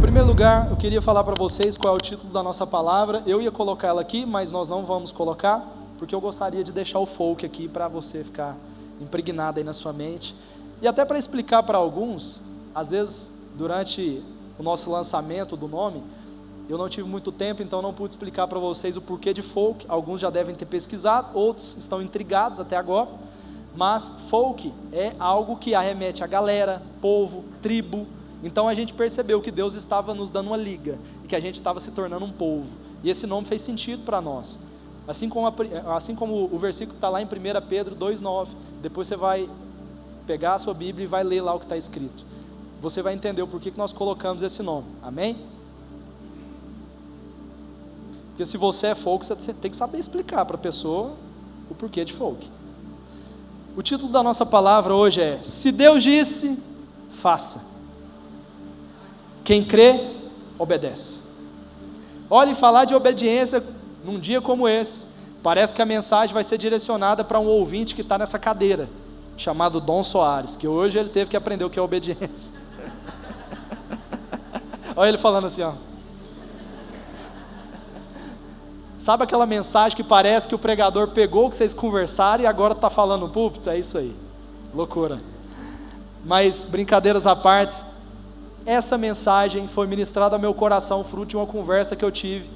primeiro lugar, eu queria falar para vocês qual é o título da nossa palavra. Eu ia colocar ela aqui, mas nós não vamos colocar, porque eu gostaria de deixar o folk aqui para você ficar impregnado aí na sua mente. E até para explicar para alguns, às vezes durante o nosso lançamento do nome, eu não tive muito tempo, então não pude explicar para vocês o porquê de folk. Alguns já devem ter pesquisado, outros estão intrigados até agora. Mas folk é algo que arremete a galera, povo, tribo. Então a gente percebeu que Deus estava nos dando uma liga, e que a gente estava se tornando um povo, e esse nome fez sentido para nós, assim como o versículo está lá em 1 Pedro 2,9, depois você vai pegar a sua Bíblia e vai ler lá o que está escrito, você vai entender o porquê que nós colocamos esse nome, amém? Porque se você é folk, você tem que saber explicar para a pessoa o porquê de folk. O título da nossa palavra hoje é: se Deus disse, faça. Quem crê, obedece. Olha, e falar de obediência num dia como esse, parece que a mensagem vai ser direcionada para um ouvinte que está nessa cadeira, chamado Dom Soares, que hoje ele teve que aprender o que é obediência. Olha ele falando assim, ó. Sabe aquela mensagem que parece que o pregador pegou o que vocês conversaram e agora está falando no púlpito? É isso aí, loucura. Mas brincadeiras à parte, essa mensagem foi ministrada ao meu coração, fruto de uma conversa que eu tive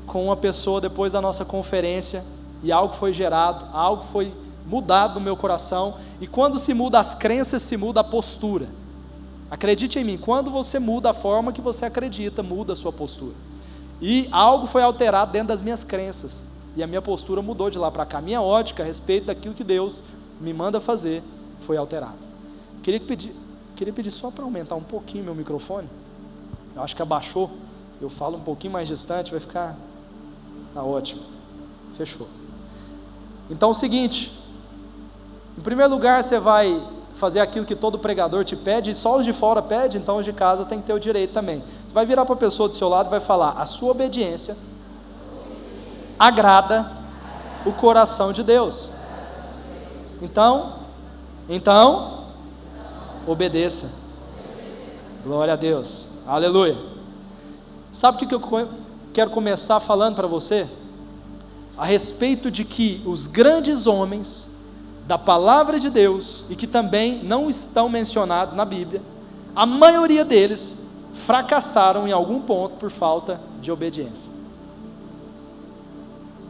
com uma pessoa depois da nossa conferência, e algo foi gerado, algo foi mudado no meu coração, e quando se muda as crenças, se muda a postura. Acredite em mim, quando você muda a forma que você acredita, muda a sua postura. E algo foi alterado dentro das minhas crenças, e a minha postura mudou de lá para cá. Minha ótica a respeito daquilo que Deus me manda fazer foi alterada. Queria pedir só para aumentar um pouquinho meu microfone. Eu acho que abaixou. Eu falo um pouquinho mais distante, vai ficar... Tá ótimo. Fechou. Então é o seguinte, em primeiro lugar você vai fazer aquilo que todo pregador te pede, e só os de fora pedem, então os de casa tem que ter o direito também. Você vai virar para a pessoa do seu lado e vai falar: a sua obediência agrada o coração de Deus. Então, obedeça. Glória a Deus, aleluia. Sabe o que eu quero começar falando para você? A respeito de que os grandes homens da palavra de Deus, e que também não estão mencionados na Bíblia, a maioria deles fracassaram em algum ponto por falta de obediência.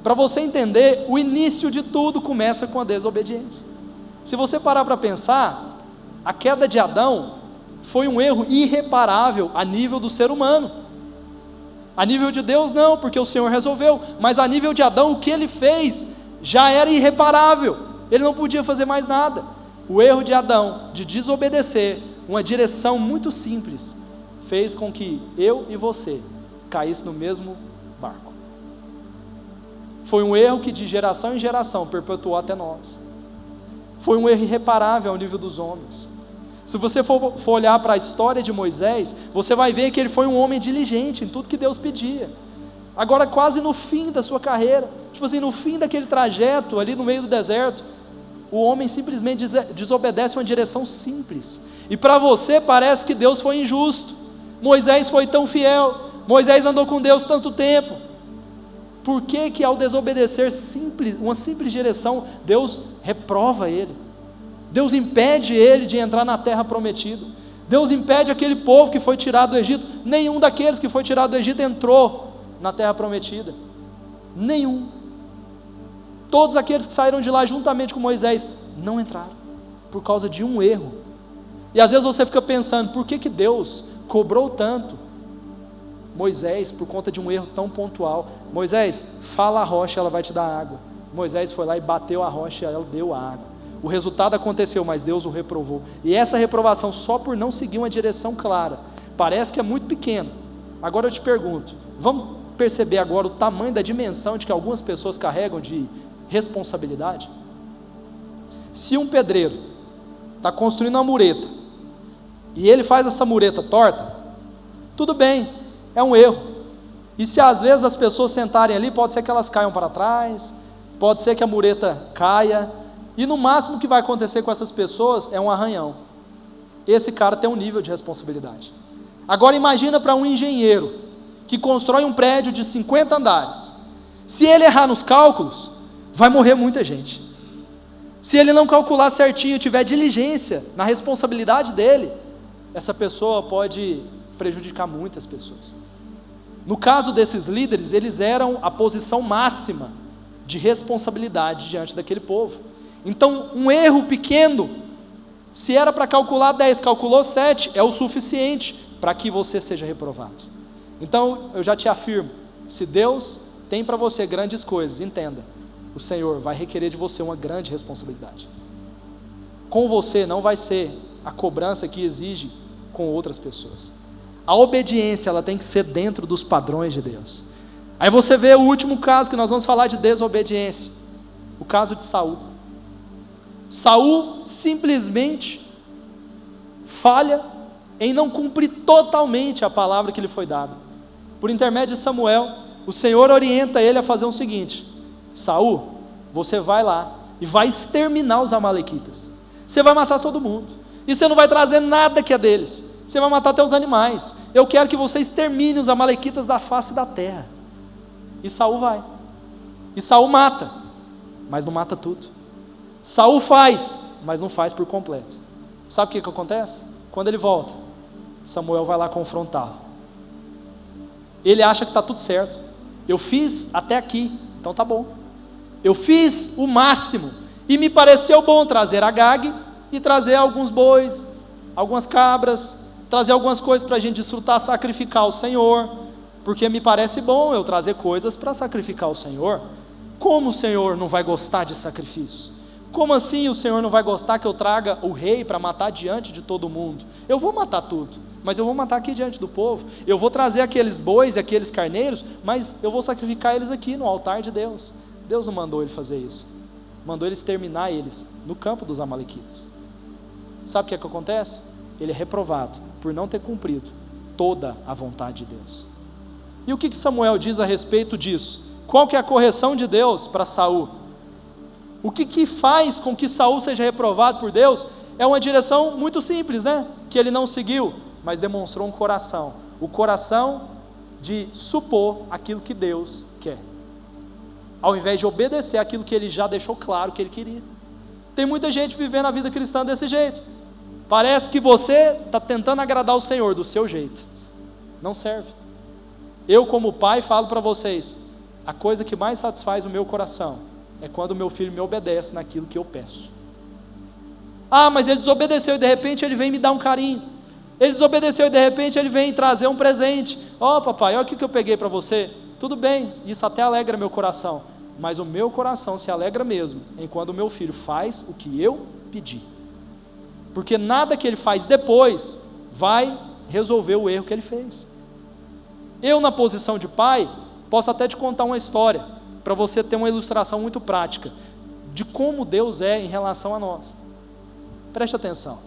Para você entender, o início de tudo começa com a desobediência. Se você parar para pensar, a queda de Adão foi um erro irreparável a nível do ser humano. A nível de Deus não, porque o Senhor resolveu, mas a nível de Adão, o que ele fez já era irreparável, ele não podia fazer mais nada. O erro de Adão, de desobedecer uma direção muito simples, fez com que eu e você caísse no mesmo barco. Foi um erro que de geração em geração perpetuou até nós. Foi um erro irreparável ao nível dos homens. Se você for olhar para a história de Moisés, você vai ver que ele foi um homem diligente em tudo que Deus pedia. Agora quase no fim da sua carreira, tipo assim, no fim daquele trajeto ali no meio do deserto, o homem simplesmente desobedece uma direção simples, e para você parece que Deus foi injusto. Moisés foi tão fiel, Moisés andou com Deus tanto tempo, por que ao desobedecer uma simples direção, Deus reprova ele? Deus impede ele de entrar na terra prometida. Deus impede aquele povo que foi tirado do Egito. Nenhum daqueles que foi tirado do Egito entrou na terra prometida, nenhum. Todos aqueles que saíram de lá juntamente com Moisés não entraram, por causa de um erro. E às vezes você fica pensando, por que Deus cobrou tanto Moisés por conta de um erro tão pontual? Moisés, fala a rocha, ela vai te dar água. Moisés foi lá e bateu a rocha, ela deu a água. O resultado aconteceu, mas Deus o reprovou. E essa reprovação, só por não seguir uma direção clara, parece que é muito pequeno. Agora eu te pergunto, vamos perceber agora o tamanho da dimensão de que algumas pessoas carregam de responsabilidade? Se um pedreiro está construindo uma mureta, e ele faz essa mureta torta, tudo bem, é um erro. E se às vezes as pessoas sentarem ali, pode ser que elas caiam para trás, pode ser que a mureta caia, e no máximo que vai acontecer com essas pessoas é um arranhão. Esse cara tem um nível de responsabilidade. Agora imagina para um engenheiro que constrói um prédio de 50 andares. Se ele errar nos cálculos, vai morrer muita gente. Se ele não calcular certinho, tiver diligência na responsabilidade dele, essa pessoa pode prejudicar muitas pessoas. No caso desses líderes, eles eram a posição máxima de responsabilidade diante daquele povo. Então, um erro pequeno, se era para calcular 10, calculou 7, é o suficiente para que você seja reprovado. Então, eu já te afirmo, se Deus tem para você grandes coisas, entenda, o Senhor vai requerer de você uma grande responsabilidade. Com você não vai ser a cobrança que exige com outras pessoas. A obediência, ela tem que ser dentro dos padrões de Deus. Aí você vê o último caso que nós vamos falar de desobediência, o caso de Saul. Saul simplesmente falha em não cumprir totalmente a palavra que lhe foi dada. Por intermédio de Samuel, o Senhor orienta ele a fazer o seguinte: Saul, você vai lá e vai exterminar os amalequitas. Você vai matar todo mundo, e você não vai trazer nada que é deles, você vai matar até os animais. Eu quero que você extermine os amalequitas da face da terra. E Saul vai, e Saul mata, mas não mata tudo. Saul faz, mas não faz por completo. Sabe o que acontece? Quando ele volta, Samuel vai lá confrontá-lo. Ele acha que está tudo certo. Eu fiz até aqui, então tá bom. Eu fiz o máximo, e me pareceu bom trazer Agag, e trazer alguns bois, algumas cabras, trazer algumas coisas para a gente desfrutar, sacrificar ao Senhor, porque me parece bom eu trazer coisas para sacrificar ao Senhor. Como o Senhor não vai gostar de sacrifícios? Como assim o Senhor não vai gostar que eu traga o rei para matar diante de todo mundo? Eu vou matar tudo, mas eu vou matar aqui diante do povo. Eu vou trazer aqueles bois e aqueles carneiros, mas eu vou sacrificar eles aqui no altar de Deus. Deus não mandou ele fazer isso, mandou ele exterminar eles no campo dos amalequitas. Sabe o que acontece? Ele é reprovado por não ter cumprido toda a vontade de Deus. E o que Samuel diz a respeito disso? Qual que é a correção de Deus para Saul? O que faz com que Saul seja reprovado por Deus? É uma direção muito simples, né? Que ele não seguiu, mas demonstrou um coração. O coração de supor aquilo que Deus quer, ao invés de obedecer aquilo que ele já deixou claro que ele queria. Tem muita gente vivendo a vida cristã desse jeito. Parece que você está tentando agradar o Senhor do seu jeito. Não serve. Eu, como pai, falo para vocês, a coisa que mais satisfaz o meu coração é quando o meu filho me obedece naquilo que eu peço. Ah, mas ele desobedeceu e de repente ele vem me dar um carinho. Ele desobedeceu e de repente ele vem trazer um presente. Ó, papai, olha o que eu peguei para você. Tudo bem, isso até alegra meu coração, mas o meu coração se alegra mesmo enquanto o meu filho faz o que eu pedi, porque nada que ele faz depois vai resolver o erro que ele fez. Eu, na posição de pai, posso até te contar uma história, para você ter uma ilustração muito prática, de como Deus é em relação a nós. Preste atenção,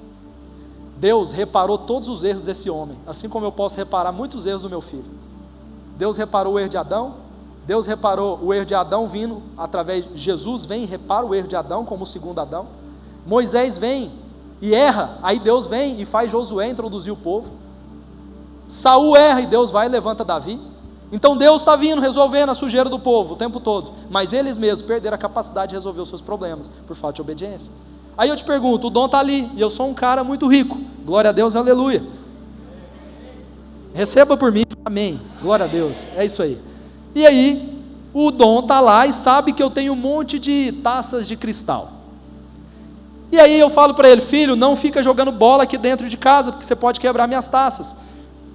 Deus reparou todos os erros desse homem, assim como eu posso reparar muitos erros do meu filho. Deus reparou o erro de Adão, Deus reparou o erro de Adão vindo, através de Jesus vem e repara o erro de Adão como o segundo Adão. Moisés vem e erra, aí Deus vem e faz Josué introduzir o povo. Saul erra e Deus vai e levanta Davi. Então Deus está vindo resolvendo a sujeira do povo o tempo todo, mas eles mesmos perderam a capacidade de resolver os seus problemas, por falta de obediência. Aí eu te pergunto, o dom está ali, e eu sou um cara muito rico, glória a Deus, aleluia. Receba por mim, amém, glória a Deus, é isso aí. E aí, o dom está lá e sabe que eu tenho um monte de taças de cristal. E aí eu falo para ele, filho, não fica jogando bola aqui dentro de casa, porque você pode quebrar minhas taças.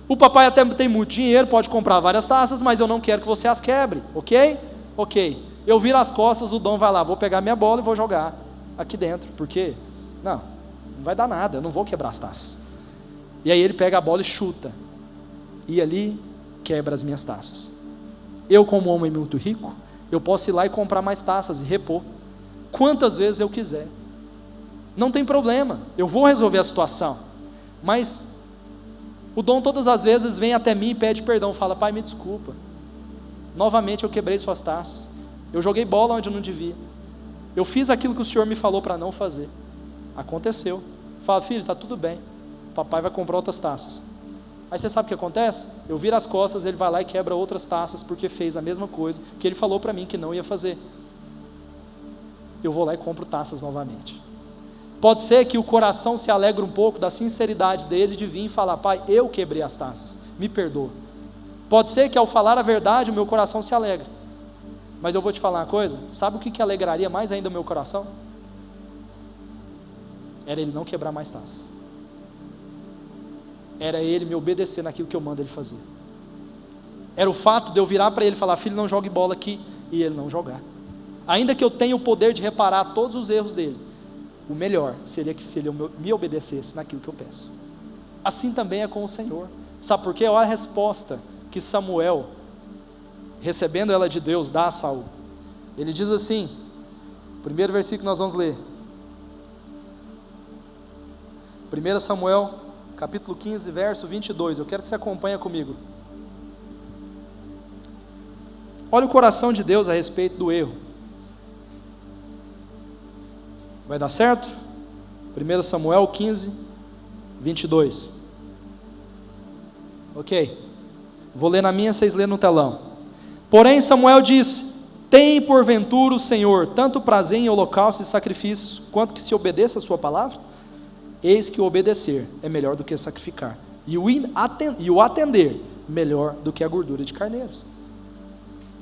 O papai até tem muito dinheiro, pode comprar várias taças, mas eu não quero que você as quebre, ok? Ok. Eu viro as costas, o dom vai lá, vou pegar minha bola e vou jogar aqui dentro, porque, não vai dar nada, eu não vou quebrar as taças. E aí ele pega a bola e chuta, e ali quebra as minhas taças. Eu, como homem muito rico, eu posso ir lá e comprar mais taças e repor, quantas vezes eu quiser, não tem problema, eu vou resolver a situação. Mas o dom todas as vezes vem até mim e pede perdão, fala, pai, me desculpa, novamente eu quebrei suas taças, eu joguei bola onde eu não devia, eu fiz aquilo que o Senhor me falou para não fazer, aconteceu. Fala, filho, está tudo bem, papai vai comprar outras taças. Aí você sabe o que acontece? Eu viro as costas, ele vai lá e quebra outras taças, porque fez a mesma coisa que ele falou para mim que não ia fazer. Eu vou lá e compro taças novamente. Pode ser que o coração se alegre um pouco da sinceridade dele de vir e falar: pai, eu quebrei as taças, me perdoa. Pode ser que ao falar a verdade o meu coração se alegre. Mas eu vou te falar uma coisa, sabe o que alegraria mais ainda o meu coração? Era ele não quebrar mais taças. Era ele me obedecer naquilo que eu mando ele fazer. Era o fato de eu virar para ele e falar: filho, não jogue bola aqui, e ele não jogar. Ainda que eu tenha o poder de reparar todos os erros dele, o melhor seria que se ele me obedecesse naquilo que eu peço. Assim também é com o Senhor. Sabe por quê? Olha a resposta que Samuel, recebendo ela de Deus, dá a Saul. Ele diz assim, primeiro versículo que nós vamos ler, 1 Samuel capítulo 15, verso 22, eu quero que você acompanhe comigo. Olha o coração de Deus a respeito do erro. Vai dar certo? 1 Samuel 15, 22. Ok. Vou ler na minha, vocês lêem no telão. Porém Samuel disse: tem porventura o Senhor tanto prazer em holocaustos e sacrifícios, quanto que se obedeça a sua palavra? Eis que o obedecer é melhor do que sacrificar, e o atender melhor do que a gordura de carneiros.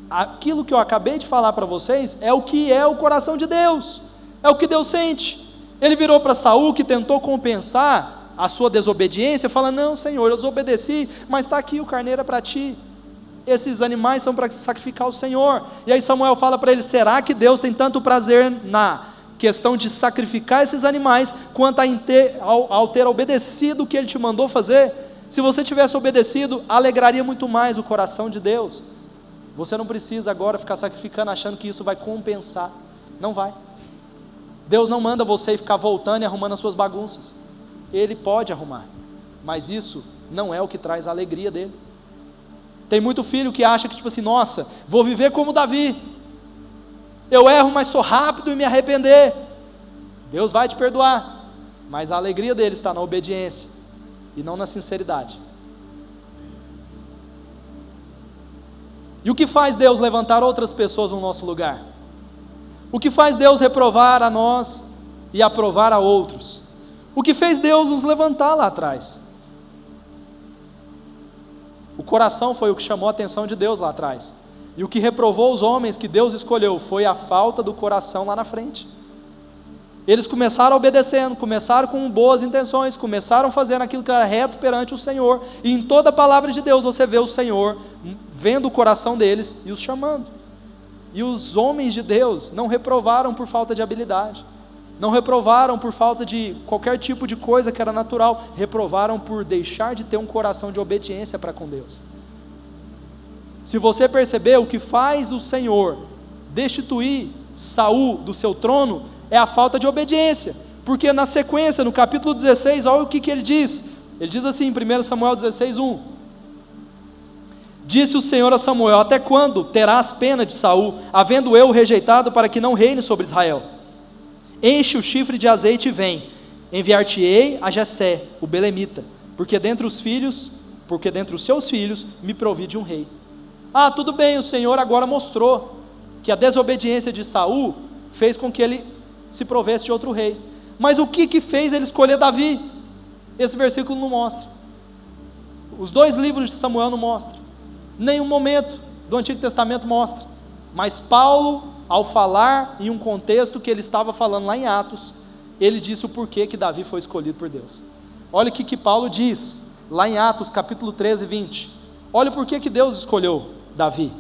Aquilo que eu acabei de falar para vocês é o que é o coração de Deus, é o que Deus sente. Ele virou para Saul, que tentou compensar a sua desobediência, fala: não, Senhor, eu desobedeci, mas está aqui o carneiro para ti, esses animais são para sacrificar ao Senhor. E aí Samuel fala para ele: será que Deus tem tanto prazer na questão de sacrificar esses animais, quanto ao ter obedecido o que ele te mandou fazer? Se você tivesse obedecido, alegraria muito mais o coração de Deus. Você não precisa agora ficar sacrificando achando que isso vai compensar. Não vai. Deus não manda você ficar voltando e arrumando as suas bagunças. Ele pode arrumar, mas isso não é o que traz a alegria dele. Tem muito filho que acha que tipo assim: nossa, vou viver como Davi, eu erro, mas sou rápido em me arrepender. Deus vai te perdoar, mas a alegria dele está na obediência e não na sinceridade. E o que faz Deus levantar outras pessoas no nosso lugar? O que faz Deus reprovar a nós e aprovar a outros? O que fez Deus nos levantar lá atrás? O coração foi o que chamou a atenção de Deus lá atrás. E o que reprovou os homens que Deus escolheu foi a falta do coração lá na frente. Eles começaram obedecendo, começaram com boas intenções, começaram fazendo aquilo que era reto perante o Senhor, e em toda a palavra de Deus você vê o Senhor vendo o coração deles e os chamando. E os homens de Deus não reprovaram por falta de habilidade, não reprovaram por falta de qualquer tipo de coisa que era natural, reprovaram por deixar de ter um coração de obediência para com Deus. Se você perceber, o que faz o Senhor destituir Saul do seu trono é a falta de obediência, porque na sequência, no capítulo 16, olha o que ele diz. Ele diz assim, em 1 Samuel 16, 1: disse o Senhor a Samuel: até quando terás pena de Saul, havendo eu rejeitado para que não reine sobre Israel? Enche o chifre de azeite e vem, enviar-te-ei a Jessé, o belemita, porque dentre os seus filhos me provi de um rei. Ah, tudo bem, o Senhor agora mostrou que a desobediência de Saul fez com que ele se provesse de outro rei, mas o que fez ele escolher Davi? Esse versículo não mostra, os dois livros de Samuel não mostram, nenhum momento do Antigo Testamento mostra, mas Paulo, ao falar em um contexto que ele estava falando lá em Atos, ele disse o porquê que Davi foi escolhido por Deus. Olha o que Paulo diz, lá em Atos capítulo 13, 20, olha o porquê que Deus escolheu Davi.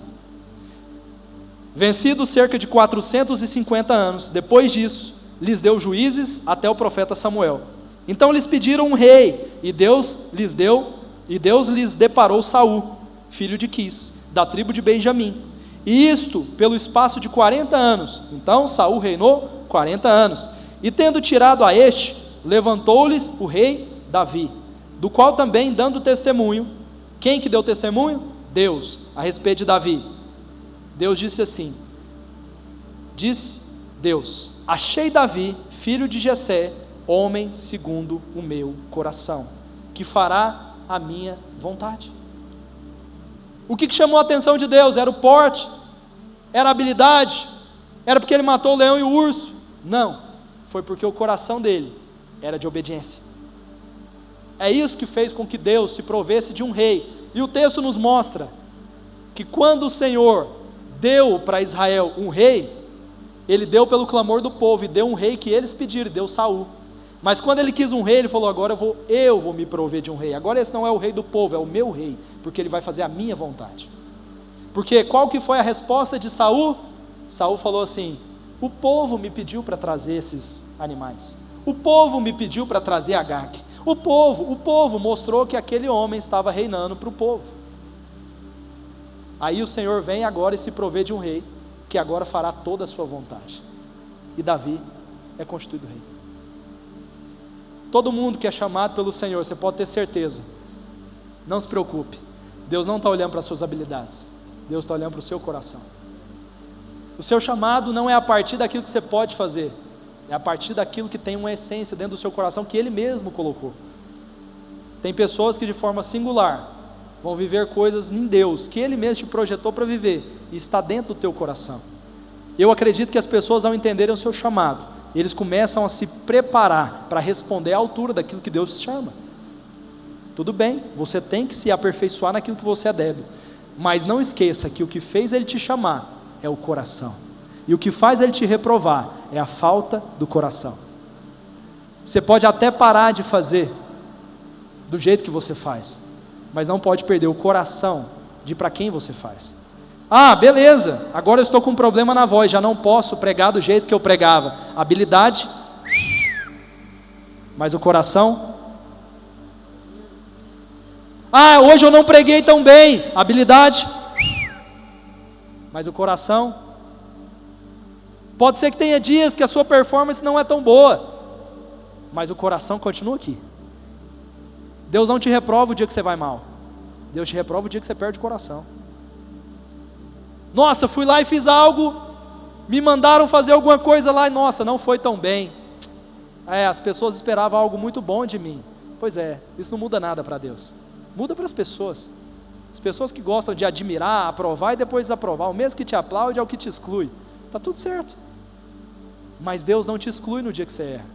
Vencidos cerca de 450 anos, depois disso, lhes deu juízes até o profeta Samuel. Então lhes pediram um rei, e Deus lhes deparou Saul, filho de Quis, da tribo de Benjamim, e isto pelo espaço de 40 anos. Então Saul reinou 40 anos, e tendo tirado a este, levantou-lhes o rei Davi, do qual também dando testemunho. Quem que deu testemunho? Deus, a respeito de Davi. Deus disse assim, disse Deus: achei Davi, filho de Jessé, homem segundo o meu coração, que fará a minha vontade. O que chamou a atenção de Deus? Era o porte? Era a habilidade? Era porque ele matou o leão e o urso? Não, foi porque o coração dele era de obediência. É isso que fez com que Deus se provesse de um rei. E o texto nos mostra que quando o Senhor deu para Israel um rei, ele deu pelo clamor do povo, e deu um rei que eles pediram, deu Saul. Mas quando ele quis um rei, ele falou: agora eu vou me prover de um rei. Agora esse não é o rei do povo, é o meu rei, porque ele vai fazer a minha vontade. Porque qual que foi a resposta de Saul? Saul falou assim: o povo me pediu para trazer esses animais, o povo me pediu para trazer Agag, o povo mostrou que aquele homem estava reinando para o povo. Aí o Senhor vem agora e se provê de um rei, que agora fará toda a sua vontade, e Davi é constituído rei. Todo mundo que é chamado pelo Senhor, você pode ter certeza, não se preocupe, Deus não está olhando para as suas habilidades, Deus está olhando para o seu coração. O seu chamado não é a partir daquilo que você pode fazer, é a partir daquilo que tem uma essência dentro do seu coração, que Ele mesmo colocou. Tem pessoas que de forma singular vão viver coisas em Deus, que Ele mesmo te projetou para viver, e está dentro do teu coração. Eu acredito que as pessoas, ao entenderem o seu chamado, eles começam a se preparar para responder à altura daquilo que Deus chama. Tudo bem, você tem que se aperfeiçoar naquilo que você é débil, mas não esqueça que o que fez Ele te chamar é o coração, e o que faz Ele te reprovar é a falta do coração. Você pode até parar de fazer do jeito que você faz, mas não pode perder o coração de para quem você faz. Ah, beleza, agora eu estou com um problema na voz, já não posso pregar do jeito que eu pregava. Habilidade, mas o coração? Ah, hoje eu não preguei tão bem. Habilidade, mas o coração? Pode ser que tenha dias que a sua performance não é tão boa, mas o coração continua aqui. Deus não te reprova o dia que você vai mal, Deus te reprova o dia que você perde o coração. Nossa, fui lá e fiz algo, me mandaram fazer alguma coisa lá, e nossa, não foi tão bem. As pessoas esperavam algo muito bom de mim. Pois é, isso não muda nada para Deus, muda para as pessoas que gostam de admirar, aprovar e depois desaprovar. O mesmo que te aplaude é o que te exclui, está tudo certo, mas Deus não te exclui no dia que você erra.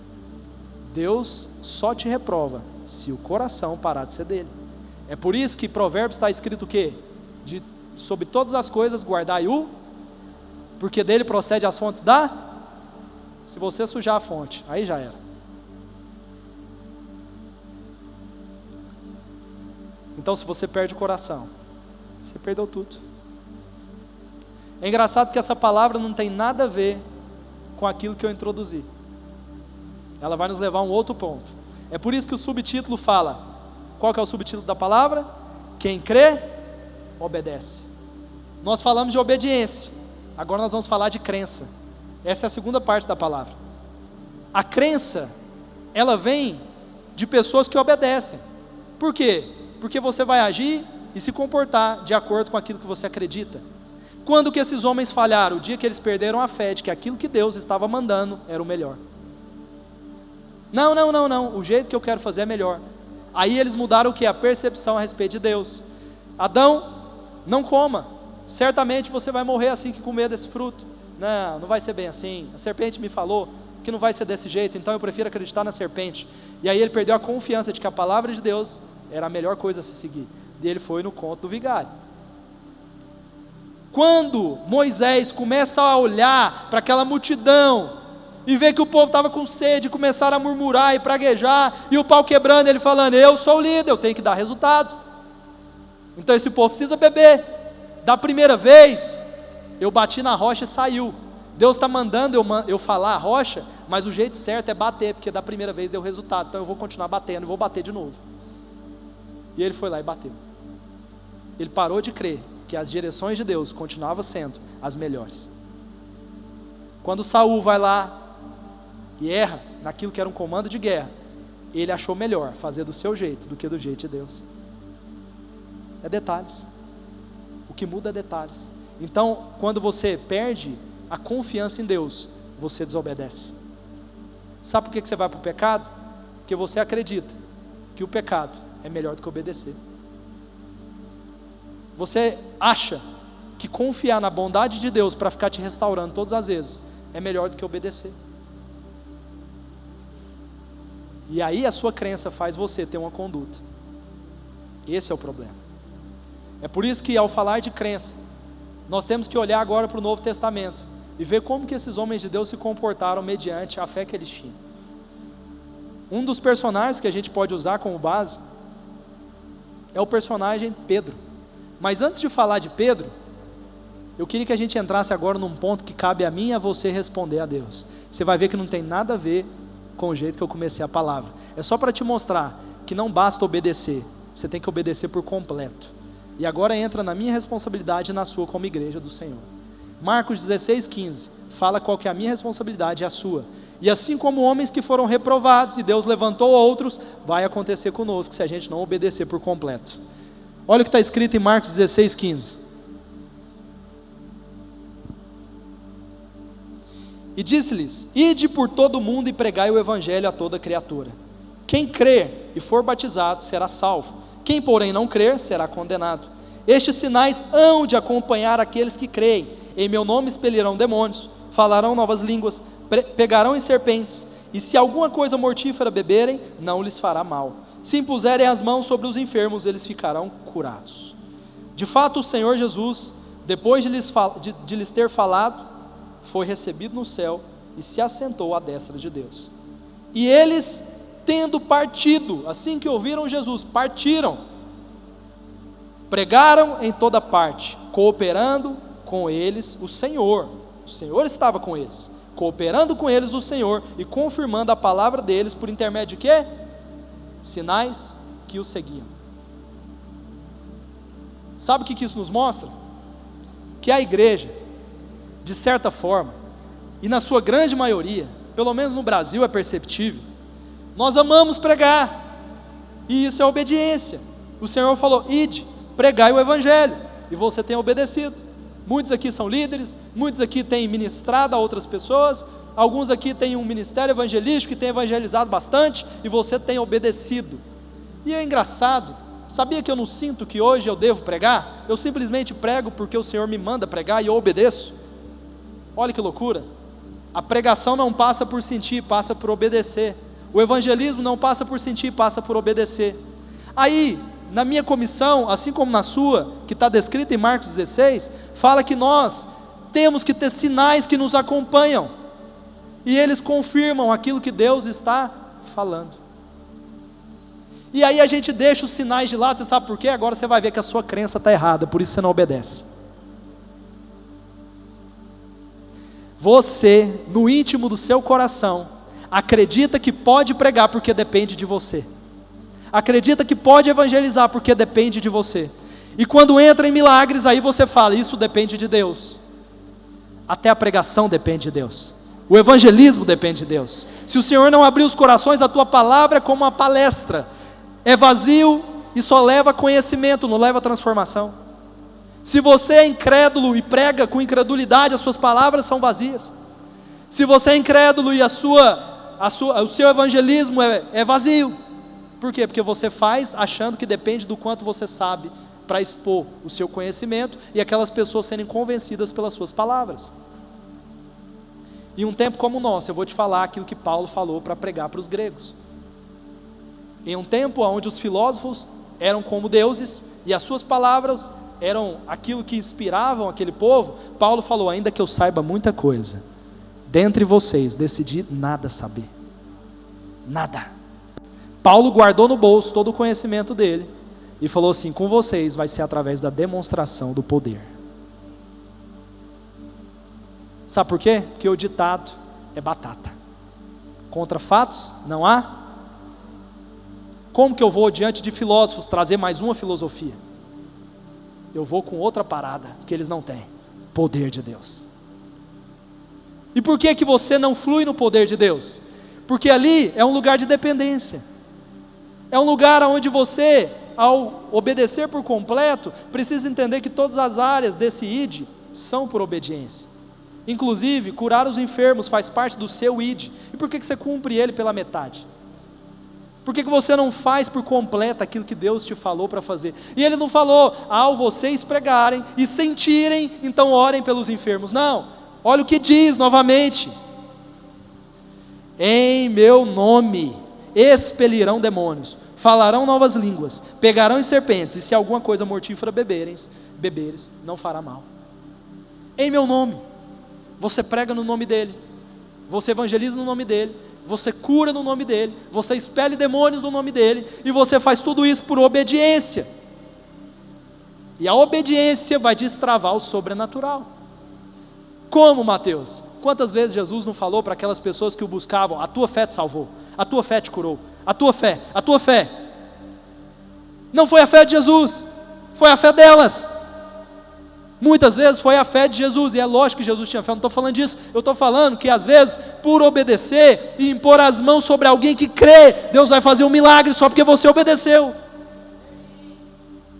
Deus só te reprova se o coração parar de ser dele. É por isso que Provérbios está escrito o quê? Sobre todas as coisas guardai porque dele procede as fontes se você sujar a fonte, aí já era. Então se você perde o coração, você perdeu tudo. É engraçado que essa palavra não tem nada a ver com aquilo que eu introduzi, ela vai nos levar a um outro ponto. É por isso que o subtítulo fala, qual que é o subtítulo da palavra? Quem crê, obedece. Nós falamos de obediência, agora nós vamos falar de crença. Essa é a segunda parte da palavra. A crença, ela vem de pessoas que obedecem. Por quê? Porque você vai agir e se comportar de acordo com aquilo que você acredita. Quando que esses homens falharam? O dia que eles perderam a fé de que aquilo que Deus estava mandando era o melhor. Não, o jeito que eu quero fazer é melhor. Aí eles mudaram o que? A percepção a respeito de Deus. Adão, não coma, certamente você vai morrer assim que comer desse fruto. Não vai ser bem assim, a serpente me falou que não vai ser desse jeito, então eu prefiro acreditar na serpente. E aí ele perdeu a confiança de que a palavra de Deus era a melhor coisa a se seguir, e ele foi no conto do vigário. Quando Moisés começa a olhar para aquela multidão e ver que o povo estava com sede, começaram a murmurar e praguejar, e o pau quebrando, ele falando: eu sou o líder, eu tenho que dar resultado, então esse povo precisa beber. Da primeira vez, eu bati na rocha e saiu. Deus está mandando eu falar a rocha, mas o jeito certo é bater, porque da primeira vez deu resultado, então eu vou continuar batendo, e vou bater de novo. E ele foi lá e bateu. Ele parou de crer que as direções de Deus continuavam sendo as melhores. Quando Saul vai lá e erra naquilo que era um comando de guerra, ele achou melhor fazer do seu jeito do que do jeito de Deus. É detalhes, o que muda é detalhes. Então, quando você perde a confiança em Deus, você desobedece. Sabe por que você vai para o pecado? Porque você acredita que o pecado é melhor do que obedecer. Você acha que confiar na bondade de Deus para ficar te restaurando todas as vezes é melhor do que obedecer. E aí a sua crença faz você ter uma conduta. Esse é o problema. É por isso que ao falar de crença, nós temos que olhar agora para o Novo Testamento e ver como que esses homens de Deus se comportaram mediante a fé que eles tinham. Um dos personagens que a gente pode usar como base é o personagem Pedro. Mas antes de falar de Pedro, eu queria que a gente entrasse agora num ponto que cabe a mim e a você responder a Deus. Você vai ver que não tem nada a ver com o jeito que eu comecei a palavra. É só para te mostrar que não basta obedecer, você tem que obedecer por completo. E agora entra na minha responsabilidade e na sua como igreja do Senhor. Marcos 16:15 fala qual que é a minha responsabilidade e a sua. E assim como homens que foram reprovados e Deus levantou outros, vai acontecer conosco se a gente não obedecer por completo. Olha o que está escrito em Marcos 16:15. E disse-lhes: ide por todo o mundo e pregai o evangelho a toda criatura. Quem crer e for batizado será salvo. Quem porém não crer será condenado. Estes sinais hão de acompanhar aqueles que creem. Em meu nome expelirão demônios, falarão novas línguas, pegarão em serpentes, e se alguma coisa mortífera beberem, não lhes fará mal. Se impuserem as mãos sobre os enfermos, eles ficarão curados. De fato, o Senhor Jesus, depois de lhes ter falado, foi recebido no céu e se assentou à destra de Deus. E eles, tendo partido, assim que ouviram Jesus, partiram, pregaram em toda parte, cooperando com eles o Senhor. O Senhor estava com eles, cooperando com eles o Senhor e confirmando a palavra deles por intermédio de quê? Sinais que o seguiam. Sabe o que isso nos mostra? Que a igreja, de certa forma, e na sua grande maioria, pelo menos no Brasil é perceptível, nós amamos pregar, e isso é obediência. O Senhor falou: ide, pregai o evangelho, e você tem obedecido. Muitos aqui são líderes, muitos aqui têm ministrado a outras pessoas, alguns aqui têm um ministério evangelístico que tem evangelizado bastante, e você tem obedecido. E é engraçado, sabia que eu não sinto que hoje eu devo pregar? Eu simplesmente prego porque o Senhor me manda pregar e eu obedeço. Olha que loucura. A pregação não passa por sentir, passa por obedecer. O evangelismo não passa por sentir, passa por obedecer. Aí, na minha comissão, assim como na sua, que está descrita em Marcos 16, fala que nós temos que ter sinais que nos acompanham, e eles confirmam aquilo que Deus está falando. E aí a gente deixa os sinais de lado. Você sabe por quê? Agora você vai ver que a sua crença está errada, por isso você não obedece. Você, no íntimo do seu coração, acredita que pode pregar porque depende de você, acredita que pode evangelizar porque depende de você, e quando entra em milagres, aí você fala: isso depende de Deus. Até a pregação depende de Deus, o evangelismo depende de Deus. Se o Senhor não abrir os corações, a tua palavra é como uma palestra, é vazio e só leva conhecimento, não leva transformação. Se você é incrédulo e prega com incredulidade, as suas palavras são vazias. Se você é incrédulo e o seu evangelismo é vazio. Por quê? Porque você faz achando que depende do quanto você sabe para expor o seu conhecimento e aquelas pessoas serem convencidas pelas suas palavras. Em um tempo como o nosso, eu vou te falar aquilo que Paulo falou para pregar para os gregos. Em um tempo onde os filósofos eram como deuses e as suas palavras eram aquilo que inspiravam aquele povo, Paulo falou: ainda que eu saiba muita coisa, dentre vocês decidi nada saber, nada. Paulo guardou no bolso todo o conhecimento dele e falou assim: com vocês vai ser através da demonstração do poder. Sabe por quê? Porque o ditado é batata: contra fatos não há. Como que eu vou diante de filósofos trazer mais uma filosofia? Eu vou com outra parada que eles não têm: poder de Deus. E por que você não flui no poder de Deus? Porque ali é um lugar de dependência, é um lugar onde você, ao obedecer por completo, precisa entender que todas as áreas desse ID são por obediência. Inclusive, curar os enfermos faz parte do seu ID. E por que você cumpre ele pela metade? Por que você não faz por completo aquilo que Deus te falou para fazer? E Ele não falou, ao vocês pregarem e sentirem, então orem pelos enfermos. Não, olha o que diz novamente: em meu nome expelirão demônios, falarão novas línguas, pegarão em serpentes, e se alguma coisa mortífera beberes, não fará mal. Em meu nome, você prega no nome dEle, você evangeliza no nome dEle, você cura no nome dEle, você expele demônios no nome dEle, e você faz tudo isso por obediência, e a obediência vai destravar o sobrenatural. Como, Mateus? Quantas vezes Jesus não falou para aquelas pessoas que o buscavam: a tua fé te salvou, a tua fé te curou, a tua fé. Não foi a fé de Jesus, foi a fé delas. Muitas vezes foi a fé de Jesus, e é lógico que Jesus tinha fé, eu não estou falando disso, eu estou falando que às vezes, por obedecer e impor as mãos sobre alguém que crê, Deus vai fazer um milagre só porque você obedeceu.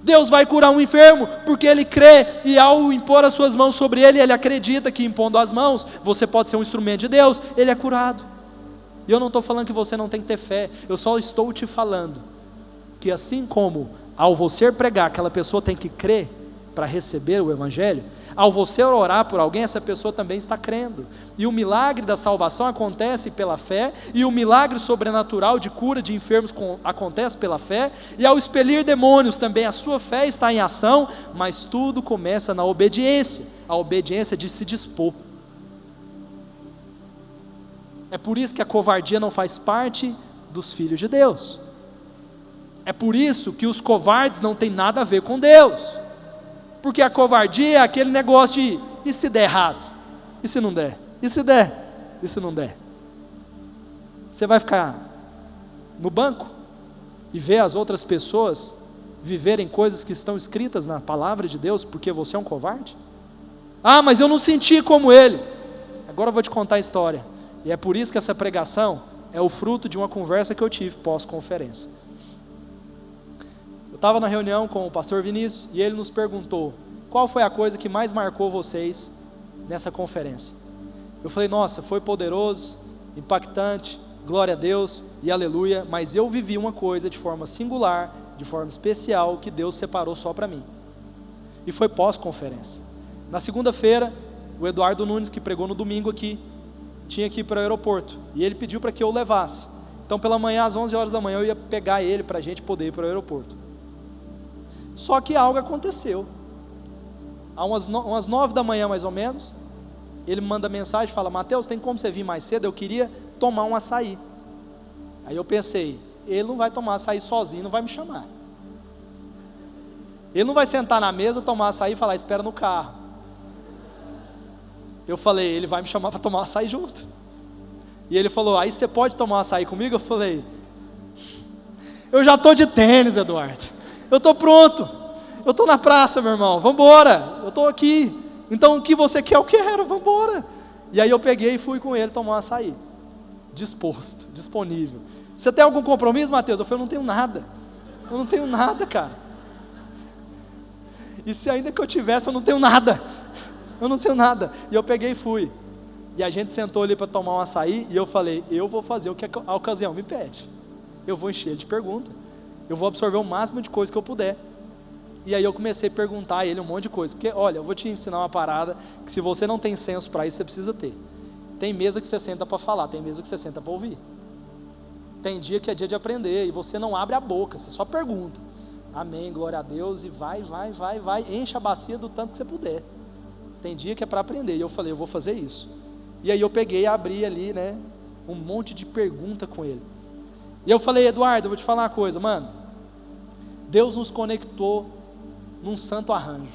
Deus vai curar um enfermo porque ele crê, e ao impor as suas mãos sobre ele, ele acredita que impondo as mãos, você pode ser um instrumento de Deus, ele é curado. E eu não estou falando que você não tem que ter fé, eu só estou te falando que assim como ao você pregar, aquela pessoa tem que crer para receber o evangelho, ao você orar por alguém, essa pessoa também está crendo, e o milagre da salvação acontece pela fé, e o milagre sobrenatural de cura de enfermos acontece pela fé, e ao expelir demônios também a sua fé está em ação, mas tudo começa na obediência, a obediência de se dispor. É por isso que a covardia não faz parte dos filhos de Deus, é por isso que os covardes não têm nada a ver com Deus, porque a covardia é aquele negócio de, e se der errado? E se não der? E se der? E se não der? Você vai ficar no banco e ver as outras pessoas viverem coisas que estão escritas na palavra de Deus porque você é um covarde? Ah, mas eu não senti como ele. Agora eu vou te contar a história, e é por isso que essa pregação é o fruto de uma conversa que eu tive pós-conferência. Eu estava na reunião com o pastor Vinícius, e ele nos perguntou, qual foi a coisa que mais marcou vocês nessa conferência? Eu falei, nossa, foi poderoso, impactante, glória a Deus e aleluia, mas eu vivi uma coisa de forma singular, de forma especial, que Deus separou só para mim, e foi pós-conferência. Na segunda-feira, o Eduardo Nunes, que pregou no domingo aqui, tinha que ir para o aeroporto, e ele pediu para que eu o levasse. Então pela manhã, às 11 horas da manhã, eu ia pegar ele para a gente poder ir para o aeroporto. Só que algo aconteceu, há umas 9 da manhã mais ou menos, ele me manda mensagem, fala, Mateus, tem como você vir mais cedo? Eu queria tomar um açaí. Aí eu pensei, ele não vai tomar açaí sozinho, não vai me chamar, ele não vai sentar na mesa, tomar açaí e falar, espera no carro. Eu falei, ele vai me chamar para tomar açaí junto. E ele falou, aí você pode tomar açaí comigo? Eu falei, eu já estou de tênis, Eduardo, eu estou pronto, eu estou na praça, meu irmão, vamos embora, eu estou aqui, então o que você quer eu quero, vamos embora. E aí eu peguei e fui com ele tomar um açaí, disposto, disponível. Você tem algum compromisso, Mateus? Eu falei, eu não tenho nada, cara, e se ainda que eu tivesse, eu não tenho nada, e eu peguei e fui, e a gente sentou ali para tomar um açaí, e eu falei, eu vou fazer o que a ocasião me pede, eu vou encher ele de perguntas, eu vou absorver o máximo de coisa que eu puder. E aí eu comecei a perguntar a ele um monte de coisa, porque olha, eu vou te ensinar uma parada, que se você não tem senso para isso, você precisa ter. Tem mesa que você senta para falar, tem mesa que você senta para ouvir, tem dia que é dia de aprender, e você não abre a boca, você só pergunta, amém, glória a Deus, e vai, enche a bacia do tanto que você puder. Tem dia que é para aprender, e eu falei, eu vou fazer isso. E aí eu peguei e abri ali, né, um monte de pergunta com ele, e eu falei, Eduardo, eu vou te falar uma coisa, mano, Deus nos conectou num santo arranjo.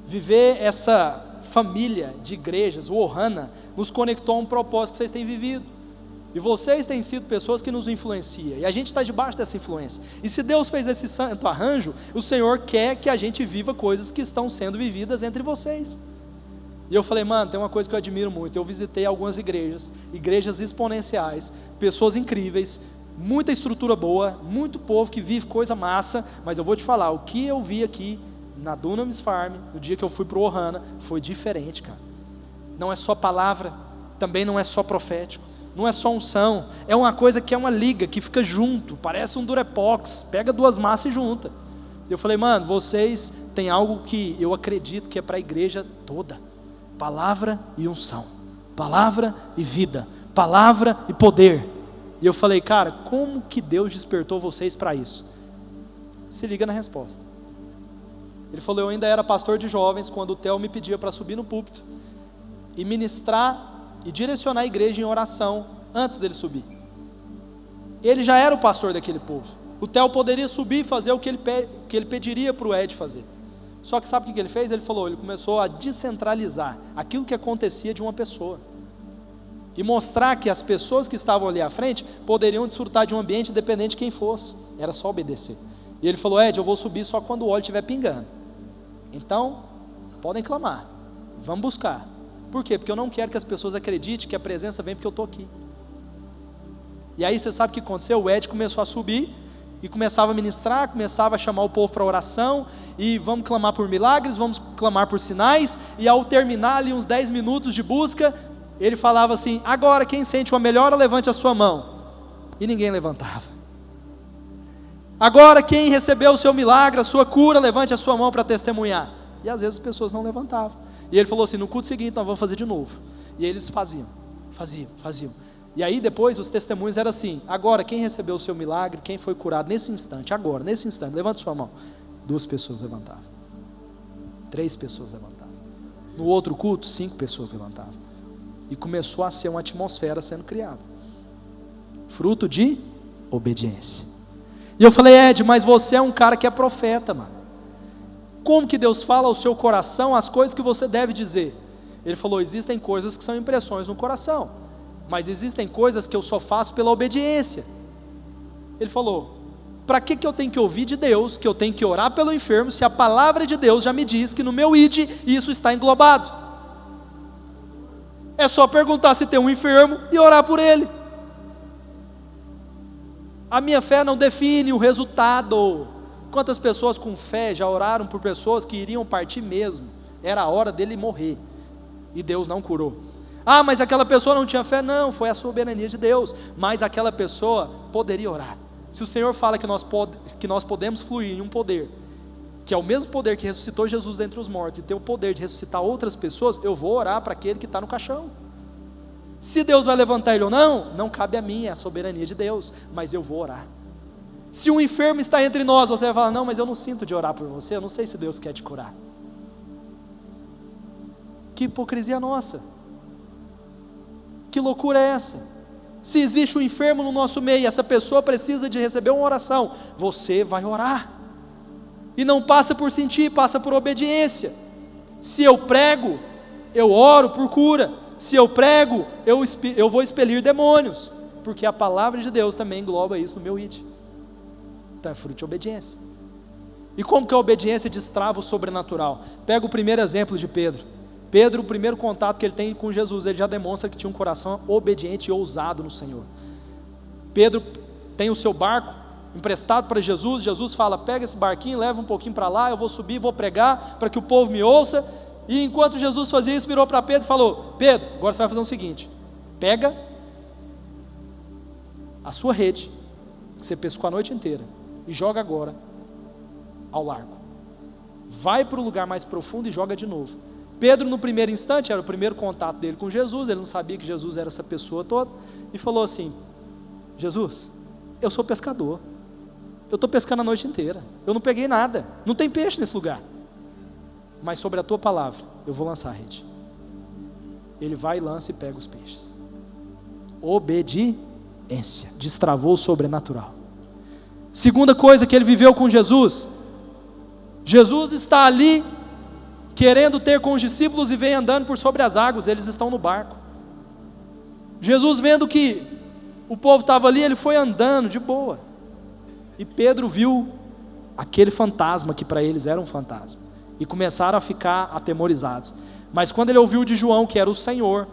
Viver essa família de igrejas, o Ohana, nos conectou a um propósito que vocês têm vivido. E vocês têm sido pessoas que nos influenciam. E a gente está debaixo dessa influência. E se Deus fez esse santo arranjo, o Senhor quer que a gente viva coisas que estão sendo vividas entre vocês. E eu falei, mano, tem uma coisa que eu admiro muito. Eu visitei algumas igrejas exponenciais, pessoas incríveis, muita estrutura boa, muito povo que vive coisa massa, mas eu vou te falar, o que eu vi aqui na Dunamis Farm, no dia que eu fui para o Ohana, foi diferente, cara. Não é só palavra, também não é só profético, não é só unção, é uma coisa que é uma liga, que fica junto, parece um durepox, pega duas massas e junta. Eu falei, mano, vocês têm algo que eu acredito que é para a igreja toda, palavra e unção, palavra e vida, palavra e poder. E eu falei, cara, como que Deus despertou vocês para isso? Se liga na resposta. Ele falou, eu ainda era pastor de jovens, quando o Theo me pedia para subir no púlpito, e ministrar, e direcionar a igreja em oração, antes dele subir. Ele já era o pastor daquele povo, o Theo poderia subir e fazer o que ele pediria para o Ed fazer, só que sabe o que ele fez? Ele começou a descentralizar aquilo que acontecia de uma pessoa, e mostrar que as pessoas que estavam ali à frente, poderiam desfrutar de um ambiente independente de quem fosse, era só obedecer. E ele falou, Ed, eu vou subir só quando o óleo estiver pingando, então, podem clamar, vamos buscar. Por quê? Porque eu não quero que as pessoas acreditem que a presença vem porque eu estou aqui. E aí você sabe o que aconteceu? O Ed começou a subir, e começava a ministrar, começava a chamar o povo para oração, e vamos clamar por milagres, vamos clamar por sinais, e ao terminar ali uns 10 minutos de busca, ele falava assim, agora quem sente uma melhora, levante a sua mão, e ninguém levantava. Agora quem recebeu o seu milagre, a sua cura, levante a sua mão para testemunhar, e às vezes as pessoas não levantavam, e ele falou assim, no culto seguinte nós vamos fazer de novo, e eles faziam, e aí depois os testemunhos eram assim, agora quem recebeu o seu milagre, quem foi curado nesse instante, agora, nesse instante, levante sua mão. 2 pessoas levantavam, 3 pessoas levantavam, no outro culto 5 pessoas levantavam, e começou a ser uma atmosfera sendo criada, fruto de obediência. E eu falei, Ed, mas você é um cara que é profeta, mano, como que Deus fala ao seu coração as coisas que você deve dizer? Ele falou, existem coisas que são impressões no coração, mas existem coisas que eu só faço pela obediência. Ele falou, para que eu tenho que ouvir de Deus, que eu tenho que orar pelo enfermo, se a palavra de Deus já me diz que no meu id, isso está englobado? É só perguntar se tem um enfermo e orar por ele. A minha fé não define o resultado. Quantas pessoas com fé já oraram por pessoas que iriam partir mesmo, era a hora dele morrer, e Deus não curou. Ah, mas aquela pessoa não tinha fé. Não, foi a soberania de Deus, mas aquela pessoa poderia orar. Se o Senhor fala que nós podemos fluir em um poder, que é o mesmo poder que ressuscitou Jesus dentre os mortos, e tem o poder de ressuscitar outras pessoas, eu vou orar para aquele que está no caixão. Se Deus vai levantar ele ou não, não cabe a mim, é a soberania de Deus, mas eu vou orar. Se um enfermo está entre nós, você vai falar, não, mas eu não sinto de orar por você, eu não sei se Deus quer te curar. Que hipocrisia nossa, que loucura é essa? Se existe um enfermo no nosso meio, essa pessoa precisa de receber uma oração, você vai orar, e não passa por sentir, passa por obediência. Se eu prego, eu oro por cura. Se eu prego, eu vou expelir demônios, porque a palavra de Deus também engloba isso no meu id. Então é fruto de obediência. E como que a obediência destrava o sobrenatural? Pega o primeiro exemplo de Pedro. Pedro, o primeiro contato que ele tem com Jesus, ele já demonstra que tinha um coração obediente e ousado no Senhor. Pedro tem o seu barco emprestado para Jesus, Jesus fala, pega esse barquinho, leva um pouquinho para lá, eu vou subir, vou pregar, para que o povo me ouça. E enquanto Jesus fazia isso, virou para Pedro e falou, Pedro, agora você vai fazer o seguinte, pega a sua rede, que você pescou a noite inteira, e joga agora ao largo, vai para o lugar mais profundo e joga de novo. Pedro, no primeiro instante, era o primeiro contato dele com Jesus, ele não sabia que Jesus era essa pessoa toda, e falou assim, Jesus, eu sou pescador, eu estou pescando a noite inteira, eu não peguei nada, não tem peixe nesse lugar, mas sobre a tua palavra, eu vou lançar a rede. Ele vai, lança e pega os peixes. Obediência, destravou o sobrenatural. Segunda coisa que ele viveu com Jesus, Jesus está ali, querendo ter com os discípulos, e vem andando por sobre as águas, eles estão no barco. Jesus, vendo que o povo estava ali, ele foi andando de boa, e Pedro viu aquele fantasma, que para eles era um fantasma, e começaram a ficar atemorizados. Mas quando ele ouviu de João, que era o Senhor,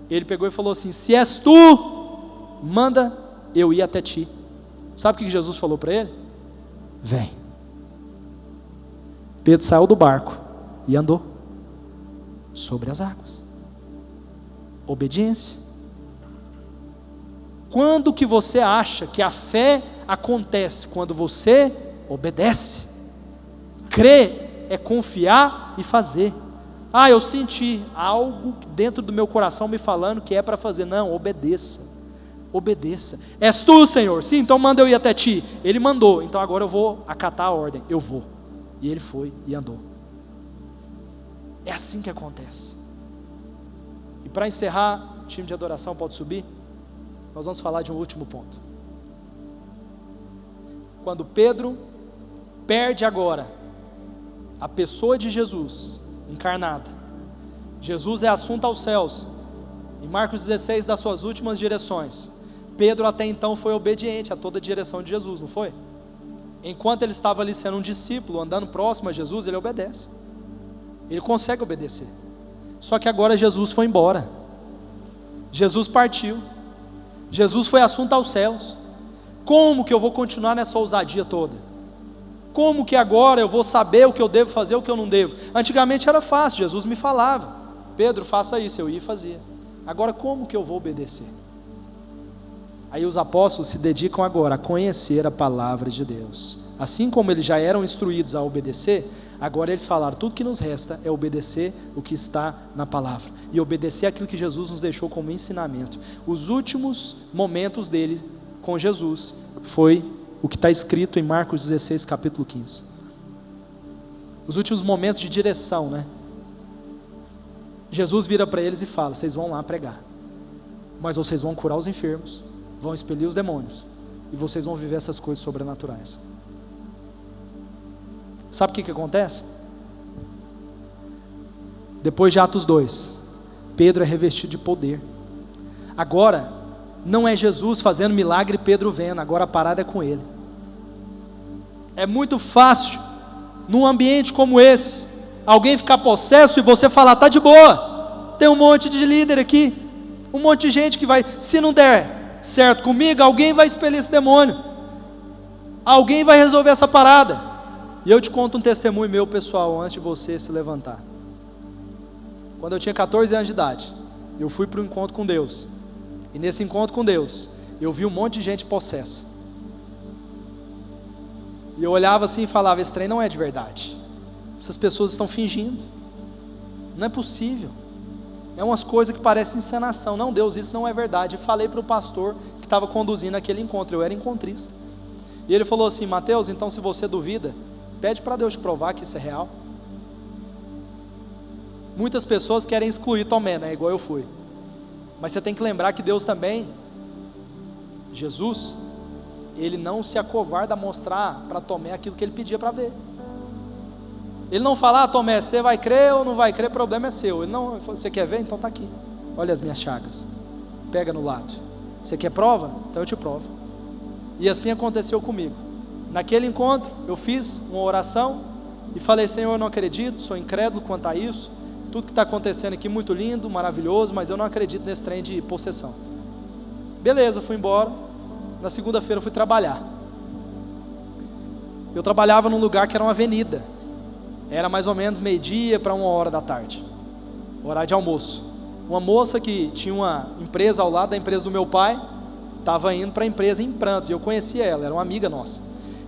ele pegou e falou assim, se és tu, manda eu ir até ti. Sabe o que Jesus falou para ele? Vem. Pedro saiu do barco e andou sobre as águas. Obediência. Quando que você acha que a fé acontece? Quando você obedece. Crer é confiar e fazer. Eu senti algo dentro do meu coração me falando que é para fazer. Não, obedeça. Obedeça. És tu, Senhor? Sim, então manda eu ir até ti. Ele mandou, então agora eu vou acatar a ordem. Eu vou. E ele foi e andou. É assim que acontece. E para encerrar, o time de adoração pode subir. Nós vamos falar de um último ponto. Quando Pedro perde agora a pessoa de Jesus encarnada, Jesus é assunto aos céus. Em Marcos 16, das suas últimas direções, Pedro até então foi obediente a toda a direção de Jesus, não foi? Enquanto ele estava ali sendo um discípulo, andando próximo a Jesus, ele obedece. Ele consegue obedecer. Só que agora Jesus foi embora. Jesus partiu. Jesus foi assunto aos céus. Como que eu vou continuar nessa ousadia toda? Como que agora eu vou saber o que eu devo fazer, o que eu não devo? Antigamente era fácil, Jesus me falava: Pedro, faça isso, eu ia e fazia. Agora como que eu vou obedecer? Aí os apóstolos se dedicam agora a conhecer a palavra de Deus. Assim como eles já eram instruídos a obedecer, agora eles falaram: tudo que nos resta é obedecer o que está na palavra, e obedecer aquilo que Jesus nos deixou como ensinamento. Os últimos momentos dele com Jesus foi o que está escrito em Marcos 16, capítulo 15. Os últimos momentos de direção, né? Jesus vira para eles e fala: vocês vão lá pregar, mas vocês vão curar os enfermos, vão expelir os demônios, e vocês vão viver essas coisas sobrenaturais. Sabe o que acontece? Depois de Atos 2, Pedro é revestido de poder. Agora não é Jesus fazendo milagre e Pedro vendo, agora a parada é com ele. É muito fácil num ambiente como esse alguém ficar possesso e você falar: tá de boa, tem um monte de líder aqui, um monte de gente que vai, se não der certo comigo, alguém vai expelir esse demônio, alguém vai resolver essa parada. E eu te conto um testemunho meu pessoal, antes de você se levantar. Quando eu tinha 14 anos de idade, eu fui para um encontro com Deus, e nesse encontro com Deus, eu vi um monte de gente possessa, e eu olhava assim e falava: esse trem não é de verdade, essas pessoas estão fingindo, não é possível, é umas coisas que parecem encenação. Não, Deus, isso não é verdade. E falei para o pastor que estava conduzindo aquele encontro, eu era encontrista, e ele falou assim: Mateus, então se você duvida, pede para Deus te provar que isso é real. Muitas pessoas querem excluir Tomé, né? Igual eu fui. Mas você tem que lembrar que Deus também, Jesus, ele não se acovarda a mostrar para Tomé aquilo que ele pedia para ver. Ele não fala: Tomé, você vai crer ou não vai crer, problema é seu. Ele não, você quer ver? Então está aqui, olha as minhas chagas, pega no lado. Você quer prova? Então eu te provo. E assim aconteceu comigo. Naquele encontro eu fiz uma oração e falei: Senhor, eu não acredito, sou incrédulo quanto a isso, tudo que está acontecendo aqui muito lindo, maravilhoso, mas eu não acredito nesse trem de possessão. Beleza, fui embora. Na segunda-feira eu fui trabalhar. Eu trabalhava num lugar que era uma avenida, era mais ou menos 12:00 para 1h da tarde, horário de almoço. Uma moça que tinha uma empresa ao lado da empresa do meu pai, estava indo para a empresa em prantos, e eu conhecia ela, era uma amiga nossa,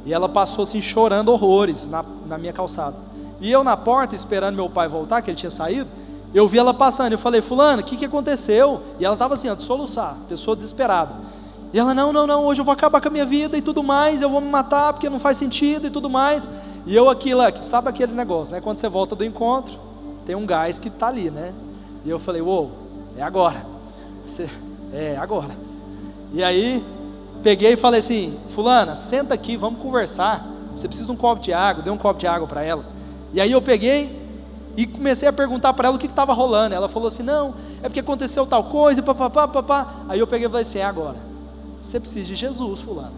e ela passou assim chorando horrores na minha calçada, e eu na porta esperando meu pai voltar, que ele tinha saído, eu vi ela passando, eu falei: fulano, o que aconteceu? E ela estava assim, ó, de soluçar, pessoa desesperada, e ela: não, hoje eu vou acabar com a minha vida e tudo mais, eu vou me matar porque não faz sentido e tudo mais. E eu aqui lá, que sabe aquele negócio, né? Quando você volta do encontro, tem um gás que está ali, né? E eu falei: uou, é agora. É agora. E aí, peguei e falei assim: fulana, senta aqui, vamos conversar. Você precisa de um copo de água, dei um copo de água para ela. E aí eu peguei e comecei a perguntar para ela o que estava rolando. Ela falou assim: não, é porque aconteceu tal coisa, papapá. Aí eu peguei e falei assim: é agora. Você precisa de Jesus, fulano.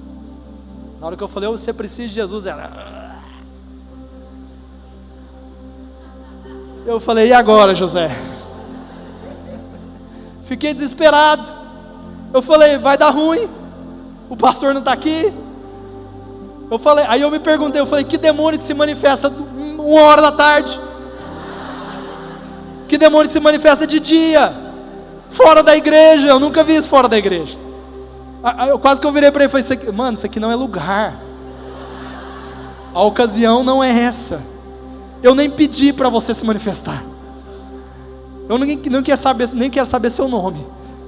Na hora que eu falei: você precisa de Jesus, ela... Eu falei: e agora, José? Fiquei desesperado. Eu falei: vai dar ruim, o pastor não está aqui. Eu falei, aí eu me perguntei, eu falei: que demônio que se manifesta 1h da tarde? Que demônio que se manifesta de dia, fora da igreja? Eu nunca vi isso fora da igreja. Eu quase que eu virei para ele e falei, mano, isso aqui não é lugar. A ocasião não é essa. Eu nem pedi para você se manifestar. Eu nem quero saber seu nome.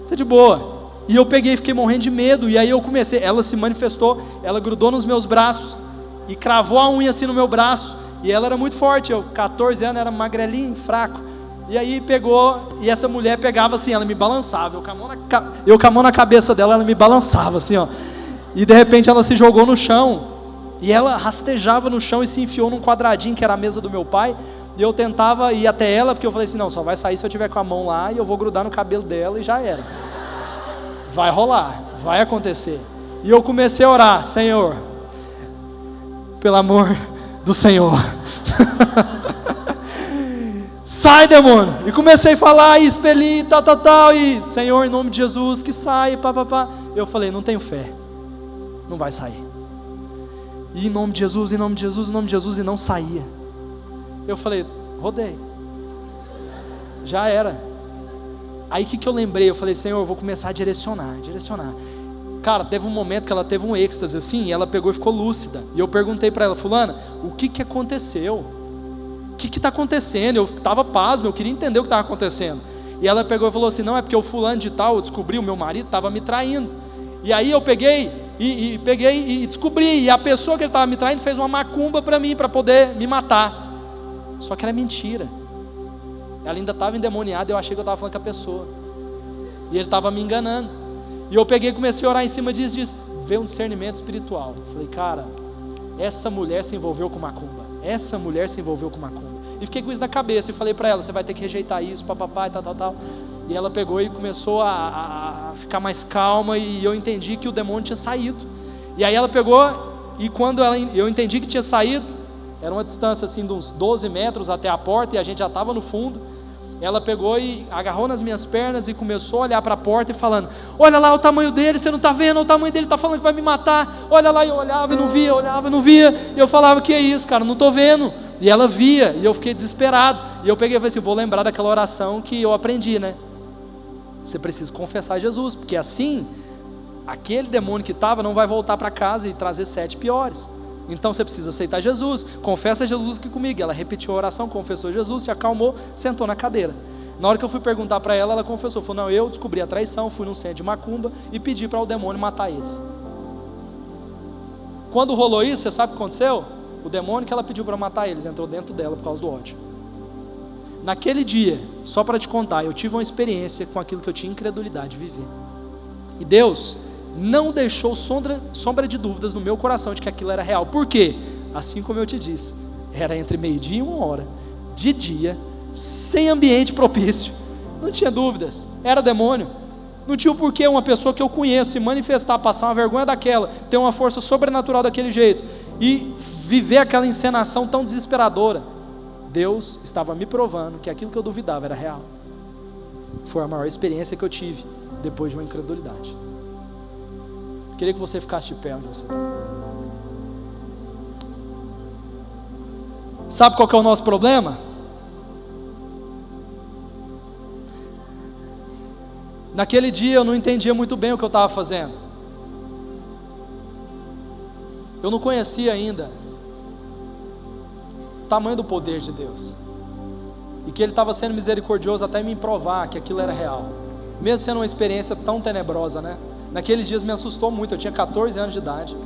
Tá de boa. E eu peguei e fiquei morrendo de medo. E aí eu comecei, ela se manifestou, ela grudou nos meus braços e cravou a unha assim no meu braço. E ela era muito forte, eu 14 anos, era magrelinho, fraco. E aí pegou, e essa mulher pegava assim, ela me balançava, eu com a mão na cabeça dela, ela me balançava assim, ó. E de repente ela se jogou no chão, e ela rastejava no chão e se enfiou num quadradinho que era a mesa do meu pai. E eu tentava ir até ela, porque eu falei assim, não, só vai sair se eu tiver com a mão lá, e eu vou grudar no cabelo dela e já era. Vai rolar, vai acontecer. E eu comecei a orar, Senhor, pelo amor do Senhor, sai, demônio. E comecei a falar, e expelir, tal, e Senhor, em nome de Jesus, que sai, pá. Eu falei, não tenho fé, não vai sair. E em nome de Jesus, em nome de Jesus, em nome de Jesus, e não saía. Eu falei, rodei, já era. Aí o que eu lembrei? Eu falei, Senhor, eu vou começar a direcionar. Cara, teve um momento que ela teve um êxtase assim, e ela pegou e ficou lúcida. E eu perguntei para ela, fulana, o que aconteceu? O que está acontecendo? Eu estava pasmo, eu queria entender o que estava acontecendo. E ela pegou e falou assim, não, é porque o fulano de tal, eu descobri, o meu marido estava me traindo. E aí eu peguei e descobri, e a pessoa que ele estava me traindo fez uma macumba para mim, para poder me matar. Só que era mentira. Ela ainda estava endemoniada, eu achei que eu estava falando com a pessoa. E ele estava me enganando. E eu peguei e comecei a orar em cima disso, veio um discernimento espiritual. Falei, cara, essa mulher se envolveu com macumba. E fiquei com isso na cabeça e falei para ela, você vai ter que rejeitar isso, papapá, tal. E ela pegou e começou a ficar mais calma, e eu entendi que o demônio tinha saído. E aí ela pegou, e quando eu entendi que tinha saído, era uma distância assim de uns 12 metros até a porta, e a gente já estava no fundo. Ela pegou e agarrou nas minhas pernas e começou a olhar para a porta e falando, olha lá o tamanho dele, você não está vendo? O tamanho dele está falando que vai me matar, olha lá. E eu olhava e não via, e eu falava, que é isso, cara, não estou vendo. E ela via, e eu fiquei desesperado. E eu peguei e falei assim, vou lembrar daquela oração que eu aprendi, né? Você precisa confessar Jesus, porque assim, aquele demônio que estava não vai voltar para casa e trazer 7 piores. Então você precisa aceitar Jesus, confessa Jesus aqui comigo. Ela repetiu a oração, confessou Jesus, se acalmou, sentou na cadeira. Na hora que eu fui perguntar para ela, ela confessou, falou, não, eu descobri a traição, fui num centro de macumba e pedi para o demônio matar eles. Quando rolou isso, você sabe o que aconteceu? O demônio que ela pediu para matar eles entrou dentro dela por causa do ódio. Naquele dia, só para te contar, eu tive uma experiência com aquilo que eu tinha incredulidade de viver. E Deus não deixou sombra de dúvidas no meu coração de que aquilo era real. Por quê? Assim como eu te disse, era entre meio-dia e 1h, de dia, sem ambiente propício, não tinha dúvidas, era demônio. Não tinha o porquê uma pessoa que eu conheço se manifestar, passar uma vergonha daquela, ter uma força sobrenatural daquele jeito, e viver aquela encenação tão desesperadora. Deus estava me provando que aquilo que eu duvidava era real. Foi a maior experiência que eu tive, depois de uma incredulidade. Queria que você ficasse de pé onde você está. Sabe qual que é o nosso problema? Naquele dia eu não entendia muito bem o que eu estava fazendo. Eu não conhecia ainda o tamanho do poder de Deus. E que Ele estava sendo misericordioso até me provar que aquilo era real. Mesmo sendo uma experiência tão tenebrosa, né? Naqueles dias me assustou muito, eu tinha 14 anos de idade.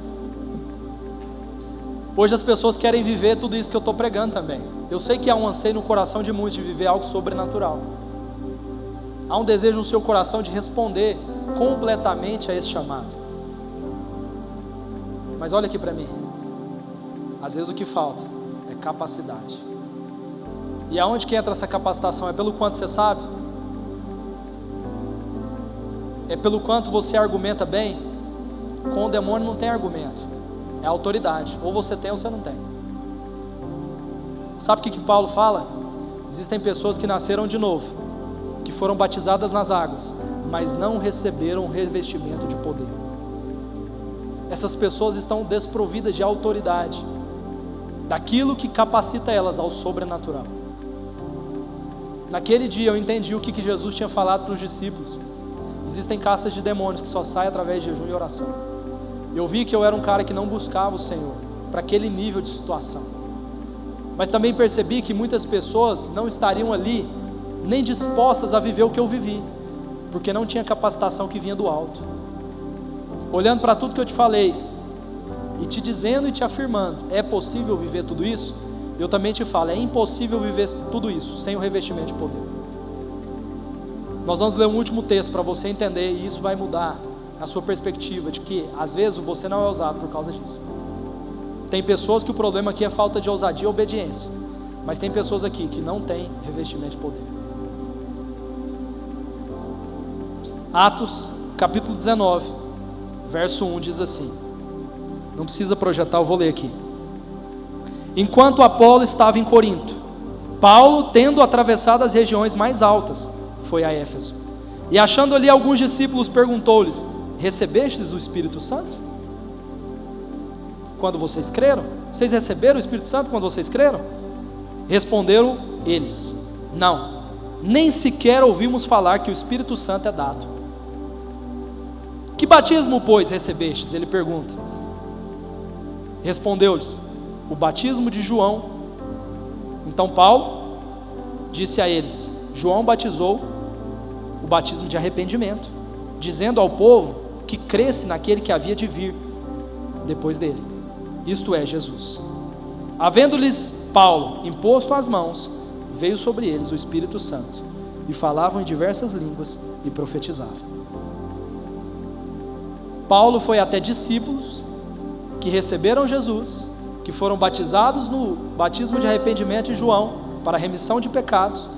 Hoje as pessoas querem viver tudo isso que eu estou pregando também. Eu sei que há um anseio no coração de muitos de viver algo sobrenatural. Há um desejo no seu coração de responder completamente a esse chamado. Mas olha aqui para mim. Às vezes o que falta é capacidade. E aonde que entra essa capacitação? É pelo quanto você sabe? É pelo quanto você argumenta bem? Com o demônio não tem argumento, é autoridade, ou você tem ou você não tem. Sabe o que Paulo fala? Existem pessoas que nasceram de novo, que foram batizadas nas águas, mas não receberam o revestimento de poder. Essas pessoas estão desprovidas de autoridade, daquilo que capacita elas ao sobrenatural. Naquele dia eu entendi o que Jesus tinha falado para os discípulos. existem castas de demônios que só saem através de jejum e oração. Eu vi que eu era um cara que não buscava o Senhor para aquele nível de situação, mas também percebi que muitas pessoas não estariam ali nem dispostas a viver o que eu vivi, porque não tinha capacitação que vinha do alto. Olhando para tudo que eu te falei, e te dizendo e te afirmando, é possível viver tudo isso? Eu também te falo, é impossível viver tudo isso sem o revestimento de poder. Nós vamos ler um último texto para você entender, e isso vai mudar a sua perspectiva de que às vezes você não é ousado por causa disso. Tem pessoas que o problema aqui é falta de ousadia e obediência, mas tem pessoas aqui que não têm revestimento de poder. Atos capítulo 19 verso 1 diz assim, não precisa projetar, eu vou ler aqui. Enquanto Apolo estava em Corinto, Paulo, tendo atravessado as regiões mais altas, foi a Éfeso, e achando ali alguns discípulos, perguntou-lhes: recebestes o Espírito Santo quando vocês creram? Vocês receberam o Espírito Santo quando vocês creram? Responderam eles: não, nem sequer ouvimos falar que o Espírito Santo é dado. Que batismo, pois, recebestes? Ele pergunta. Respondeu-lhes: o batismo de João. Então Paulo disse a eles: João batizou o batismo de arrependimento, dizendo ao povo que cresce naquele que havia de vir depois dele, isto é, Jesus. Havendo-lhes Paulo imposto as mãos, veio sobre eles o Espírito Santo, e falavam em diversas línguas e profetizavam. Paulo foi até discípulos que receberam Jesus, que foram batizados no batismo de arrependimento de João, para a remissão de pecados,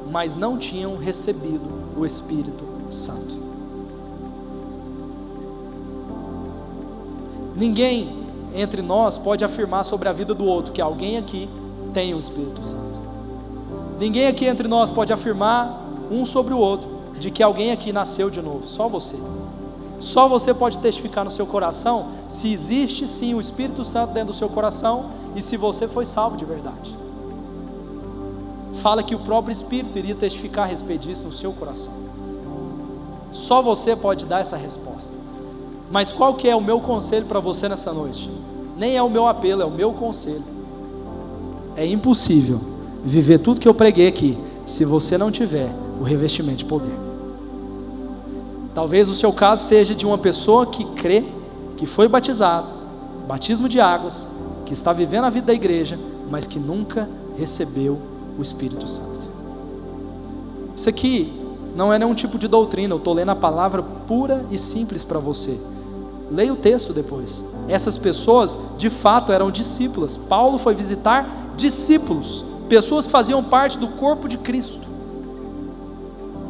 mas não tinham recebido o Espírito Santo. Ninguém entre nós pode afirmar sobre a vida do outro que alguém aqui tem o Espírito Santo. Ninguém aqui entre nós pode afirmar um sobre o outro de que alguém aqui nasceu de novo, só você. Só você pode testificar no seu coração se existe sim o Espírito Santo dentro do seu coração e se você foi salvo de verdade. Fala que o próprio Espírito iria testificar a respeito disso no seu coração. Só você pode dar essa resposta. Mas qual que é o meu conselho para você nessa noite? Nem é o meu apelo, é o meu conselho. É impossível viver tudo que eu preguei aqui se você não tiver o revestimento de poder. Talvez o seu caso seja de uma pessoa que crê, que foi batizado, batismo de águas, que está vivendo a vida da igreja, mas que nunca recebeu o Espírito Santo. Isso aqui não é nenhum tipo de doutrina, eu estou lendo a palavra pura e simples para você. Leia o texto depois. Essas pessoas de fato eram discípulas. Paulo foi visitar discípulos, pessoas que faziam parte do corpo de Cristo.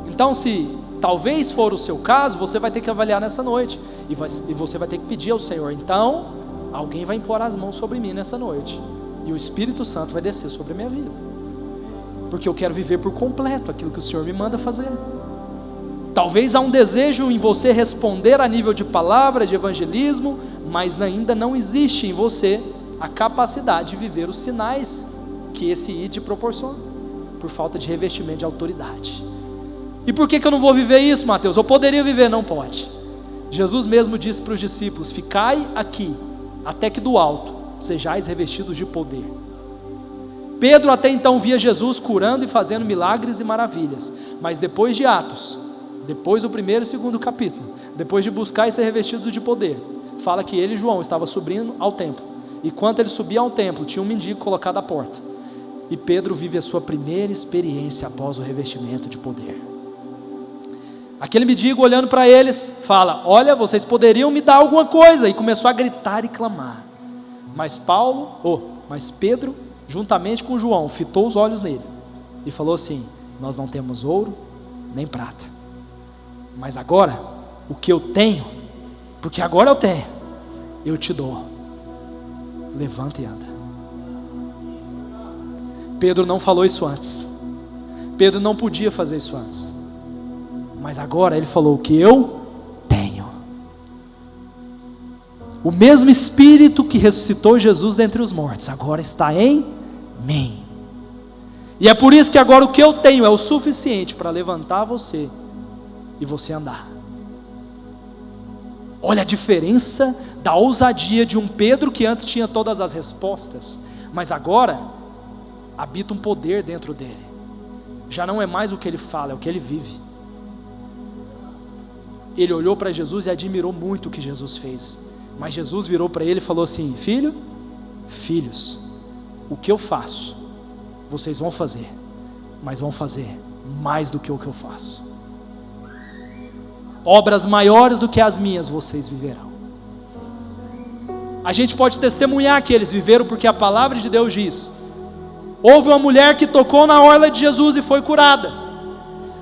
Então, se talvez for o seu caso, você vai ter que avaliar nessa noite, e você vai ter que pedir ao Senhor: então, alguém vai impor as mãos sobre mim nessa noite, e o Espírito Santo vai descer sobre a minha vida, porque eu quero viver por completo aquilo que o Senhor me manda fazer. Talvez há um desejo em você responder a nível de palavra, de evangelismo, mas ainda não existe em você a capacidade de viver os sinais que esse ID proporciona, por falta de revestimento de autoridade. E por que eu não vou viver isso, Mateus? Eu poderia viver, não pode. Jesus mesmo disse para os discípulos: ficai aqui, até que do alto sejais revestidos de poder. Pedro até então via Jesus curando e fazendo milagres e maravilhas, mas depois de Atos, depois do primeiro e segundo capítulo, depois de buscar e ser revestido de poder, fala que ele e João estavam subindo ao templo, e quando ele subia ao templo, tinha um mendigo colocado à porta, e Pedro vive a sua primeira experiência após o revestimento de poder. Aquele mendigo, olhando para eles, fala: olha, vocês poderiam me dar alguma coisa, e começou a gritar e clamar. Mas Pedro, juntamente com João, fitou os olhos nele e falou assim: nós não temos ouro nem prata, mas agora o que eu tenho, porque agora eu tenho, eu te dou. Levanta e anda. Pedro não falou isso antes. Pedro não podia fazer isso antes, mas agora ele falou: o que eu tenho. O mesmo Espírito que ressuscitou Jesus dentre os mortos agora está em mim, e é por isso que agora o que eu tenho é o suficiente para levantar você e você andar. Olha a diferença da ousadia de um Pedro que antes tinha todas as respostas, mas agora habita um poder dentro dele. Já não é mais o que ele fala, é o que ele vive. Ele olhou para Jesus e admirou muito o que Jesus fez, mas Jesus virou para ele e falou assim: filhos, o que eu faço, vocês vão fazer, mas vão fazer mais do que o que eu faço. Obras maiores do que as minhas vocês viverão. A gente pode testemunhar que eles viveram, porque a palavra de Deus diz: houve uma mulher que tocou na orla de Jesus e foi curada.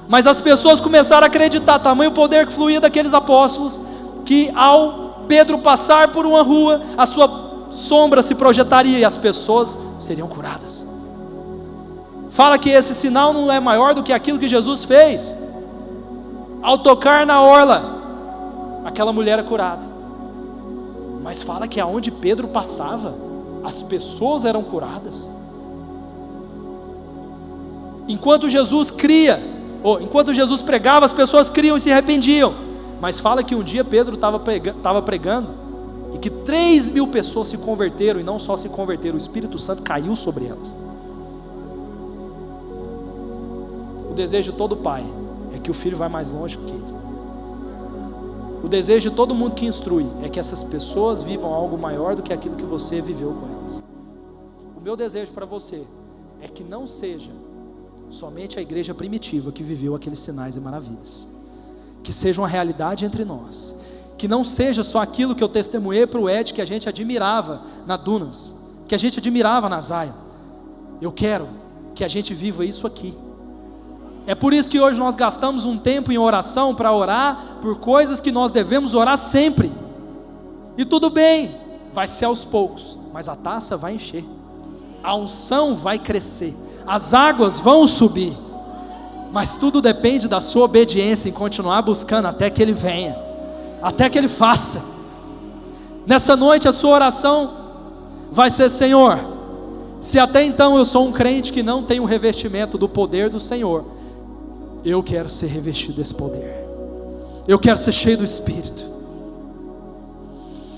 Mas as pessoas começaram a acreditar, tamanho poder que fluía daqueles apóstolos, que ao Pedro passar por uma rua, a sua sombra se projetaria e as pessoas seriam curadas. Fala que esse sinal não é maior do que aquilo que Jesus fez. Ao tocar na orla, aquela mulher é curada. Mas fala que aonde Pedro passava, as pessoas eram curadas. Enquanto Jesus pregava, as pessoas criam e se arrependiam. Mas fala que um dia Pedro estava pregando, e que 3.000 pessoas se converteram, e não só se converteram, o Espírito Santo caiu sobre elas. O desejo de todo pai é que o filho vá mais longe que ele. O desejo de todo mundo que instrui é que essas pessoas vivam algo maior do que aquilo que você viveu com elas. O meu desejo para você é que não seja somente a igreja primitiva que viveu aqueles sinais e maravilhas, que seja uma realidade entre nós, que não seja só aquilo que eu testemunhei para o Ed, que a gente admirava na Dunamis, que a gente admirava na Zion. Eu quero que a gente viva isso aqui. É por isso que hoje nós gastamos um tempo em oração, para orar por coisas que nós devemos orar sempre. E tudo bem, vai ser aos poucos, mas a taça vai encher, a unção vai crescer, as águas vão subir, mas tudo depende da sua obediência em continuar buscando até que Ele venha, até que Ele faça. Nessa noite a sua oração vai ser: Senhor, se até então eu sou um crente que não tem o revestimento do poder do Senhor, eu quero ser revestido desse poder, eu quero ser cheio do Espírito,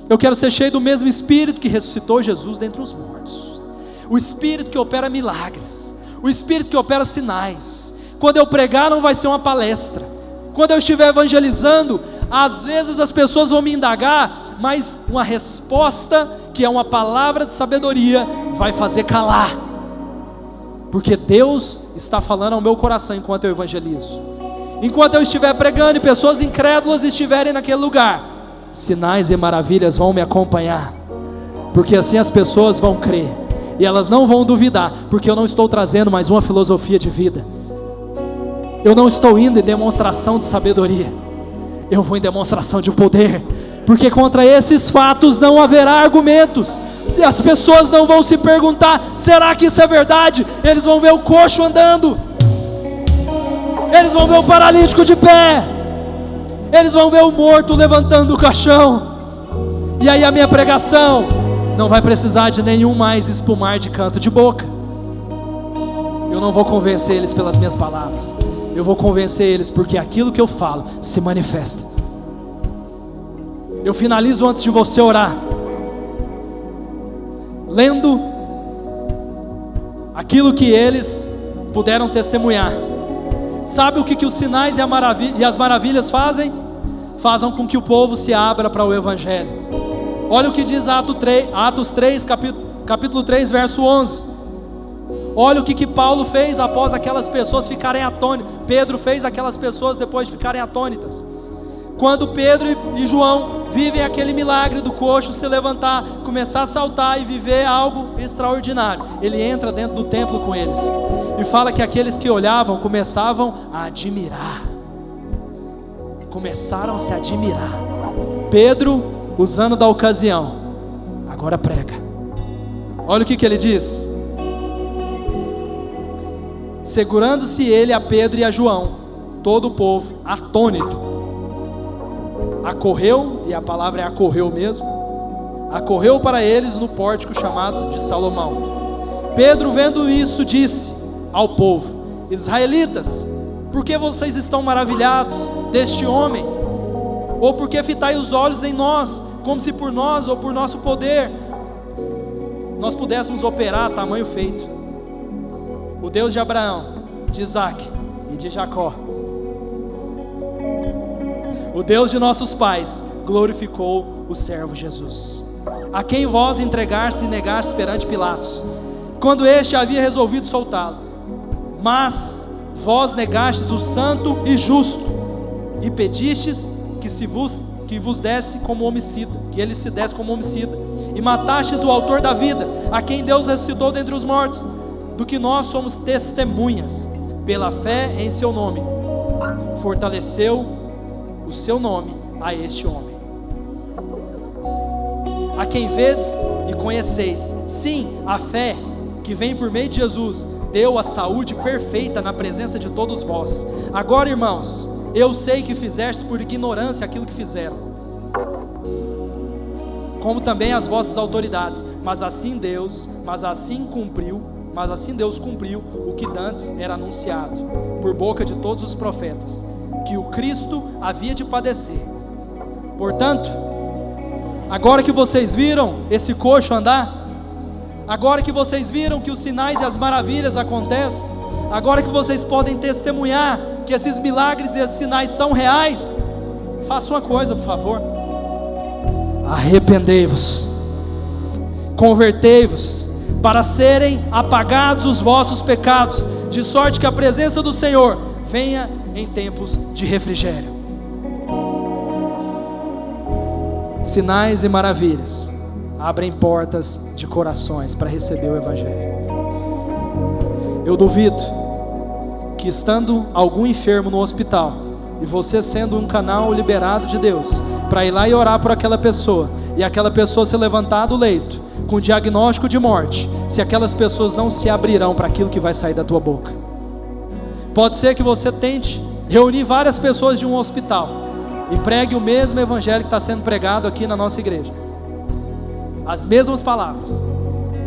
eu quero ser cheio do mesmo Espírito que ressuscitou Jesus dentre os mortos, o Espírito que opera milagres, o Espírito que opera sinais. Quando eu pregar não vai ser uma palestra, quando eu estiver evangelizando, às vezes as pessoas vão me indagar, mas uma resposta que é uma palavra de sabedoria vai fazer calar, porque Deus está falando ao meu coração enquanto eu evangelizo. Enquanto eu estiver pregando e pessoas incrédulas estiverem naquele lugar, sinais e maravilhas vão me acompanhar, porque assim as pessoas vão crer, e elas não vão duvidar, porque eu não estou trazendo mais uma filosofia de vida, eu não estou indo em demonstração de sabedoria, eu vou em demonstração de poder, porque contra esses fatos não haverá argumentos, e as pessoas não vão se perguntar: será que isso é verdade? Eles vão ver o coxo andando, eles vão ver o paralítico de pé, eles vão ver o morto levantando o caixão, e aí a minha pregação não vai precisar de nenhum mais espumar de canto de boca. Eu não vou convencer eles pelas minhas palavras, eu vou convencer eles porque aquilo que eu falo se manifesta. Eu finalizo antes de você orar, lendo aquilo que eles puderam testemunhar. Sabe o que os sinais e as maravilhas fazem? Fazem com que o povo se abra para o Evangelho. Olha o que diz Atos 3, capítulo 3, verso 11. Olha o que Paulo fez após aquelas pessoas ficarem atônitas. Pedro fez aquelas pessoas depois de ficarem atônitas. Quando Pedro e João vivem aquele milagre do coxo se levantar, começar a saltar e viver algo extraordinário, ele entra dentro do templo com eles, e fala que aqueles que olhavam começavam a admirar, começaram a se admirar. Pedro, usando da ocasião, agora prega. Olha o que ele diz: segurando-se ele a Pedro e a João, todo o povo atônito acorreu, e a palavra é acorreu mesmo, acorreu para eles no pórtico chamado de Salomão. Pedro, vendo isso, disse ao povo: israelitas, por que vocês estão maravilhados deste homem? Ou porque fitai os olhos em nós, como se por nós ou por nosso poder nós pudéssemos operar tamanho feito? O Deus de Abraão, de Isaac e de Jacó, o Deus de nossos pais, glorificou o servo Jesus, a quem vós entregastes e negastes perante Pilatos, quando este havia resolvido soltá-lo. Mas vós negastes o santo e justo, e pedistes que vos desse como homicida, que ele se desse como homicida, e matastes o autor da vida, a quem Deus ressuscitou dentre os mortos, do que nós somos testemunhas. Pela fé em seu nome, fortaleceu o seu nome a este homem, a quem vedes e conheceis. Sim, a fé que vem por meio de Jesus deu a saúde perfeita na presença de todos vós. Agora, irmãos, eu sei que fizestes por ignorância aquilo que fizeram, como também as vossas autoridades, mas assim Deus cumpriu o que dantes era anunciado por boca de todos os profetas, que o Cristo havia de padecer. Portanto, agora que vocês viram esse coxo andar, agora que vocês viram que os sinais e as maravilhas acontecem, agora que vocês podem testemunhar que esses milagres e esses sinais são reais, faça uma coisa, por favor: arrependei-vos, convertei-vos, para serem apagados os vossos pecados, de sorte que a presença do Senhor venha em tempos de refrigério. Sinais e maravilhas abrem portas de corações para receber o Evangelho. Eu duvido que, estando algum enfermo no hospital, e você sendo um canal liberado de Deus para ir lá e orar por aquela pessoa, e aquela pessoa se levantar do leito com diagnóstico de morte, se aquelas pessoas não se abrirão para aquilo que vai sair da tua boca. Pode ser que você tente reunir várias pessoas de um hospital e pregue o mesmo evangelho que está sendo pregado aqui na nossa igreja, as mesmas palavras,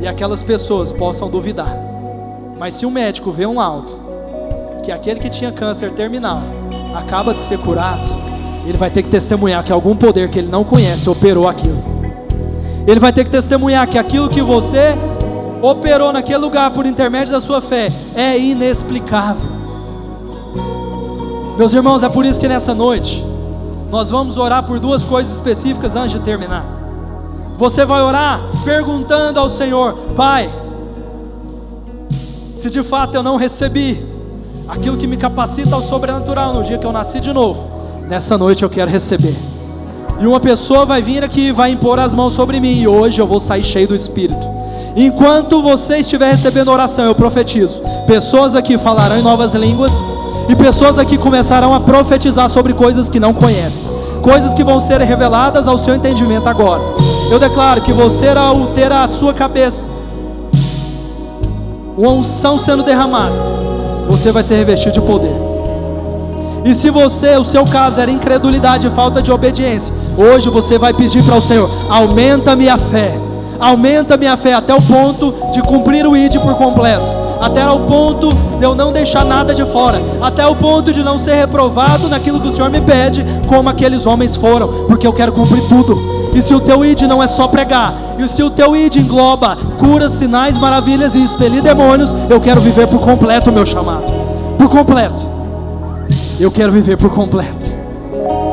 e aquelas pessoas possam duvidar. Mas se um médico vê um laudo que aquele que tinha câncer terminal acaba de ser curado, ele vai ter que testemunhar que algum poder que ele não conhece operou aquilo. Ele vai ter que testemunhar que aquilo que você operou naquele lugar por intermédio da sua fé é inexplicável. Meus irmãos, é por isso que nessa noite nós vamos orar por duas coisas específicas antes de terminar. Você vai orar perguntando ao Senhor: Pai, se de fato eu não recebi aquilo que me capacita ao sobrenatural no dia que eu nasci de novo, nessa noite eu quero receber. E uma pessoa vai vir aqui e vai impor as mãos sobre mim, e hoje eu vou sair cheio do Espírito. Enquanto você estiver recebendo oração, eu profetizo: pessoas aqui falarão em novas línguas, e pessoas aqui começarão a profetizar sobre coisas que não conhecem, coisas que vão ser reveladas ao seu entendimento agora. Eu declaro que você, ao ter a sua cabeça uma unção sendo derramada, você vai ser revestido de poder. E se o seu caso era incredulidade e falta de obediência, hoje você vai pedir para o Senhor: aumenta minha fé, até o ponto de cumprir o ID por completo, até o ponto de eu não deixar nada de fora, até o ponto de não ser reprovado naquilo que o Senhor me pede, como aqueles homens foram, porque eu quero cumprir tudo. E se o teu ID não é só pregar, e se o teu ID engloba curas, sinais, maravilhas e expelir demônios, eu quero viver por completo o meu chamado, por completo. Eu quero viver por completo.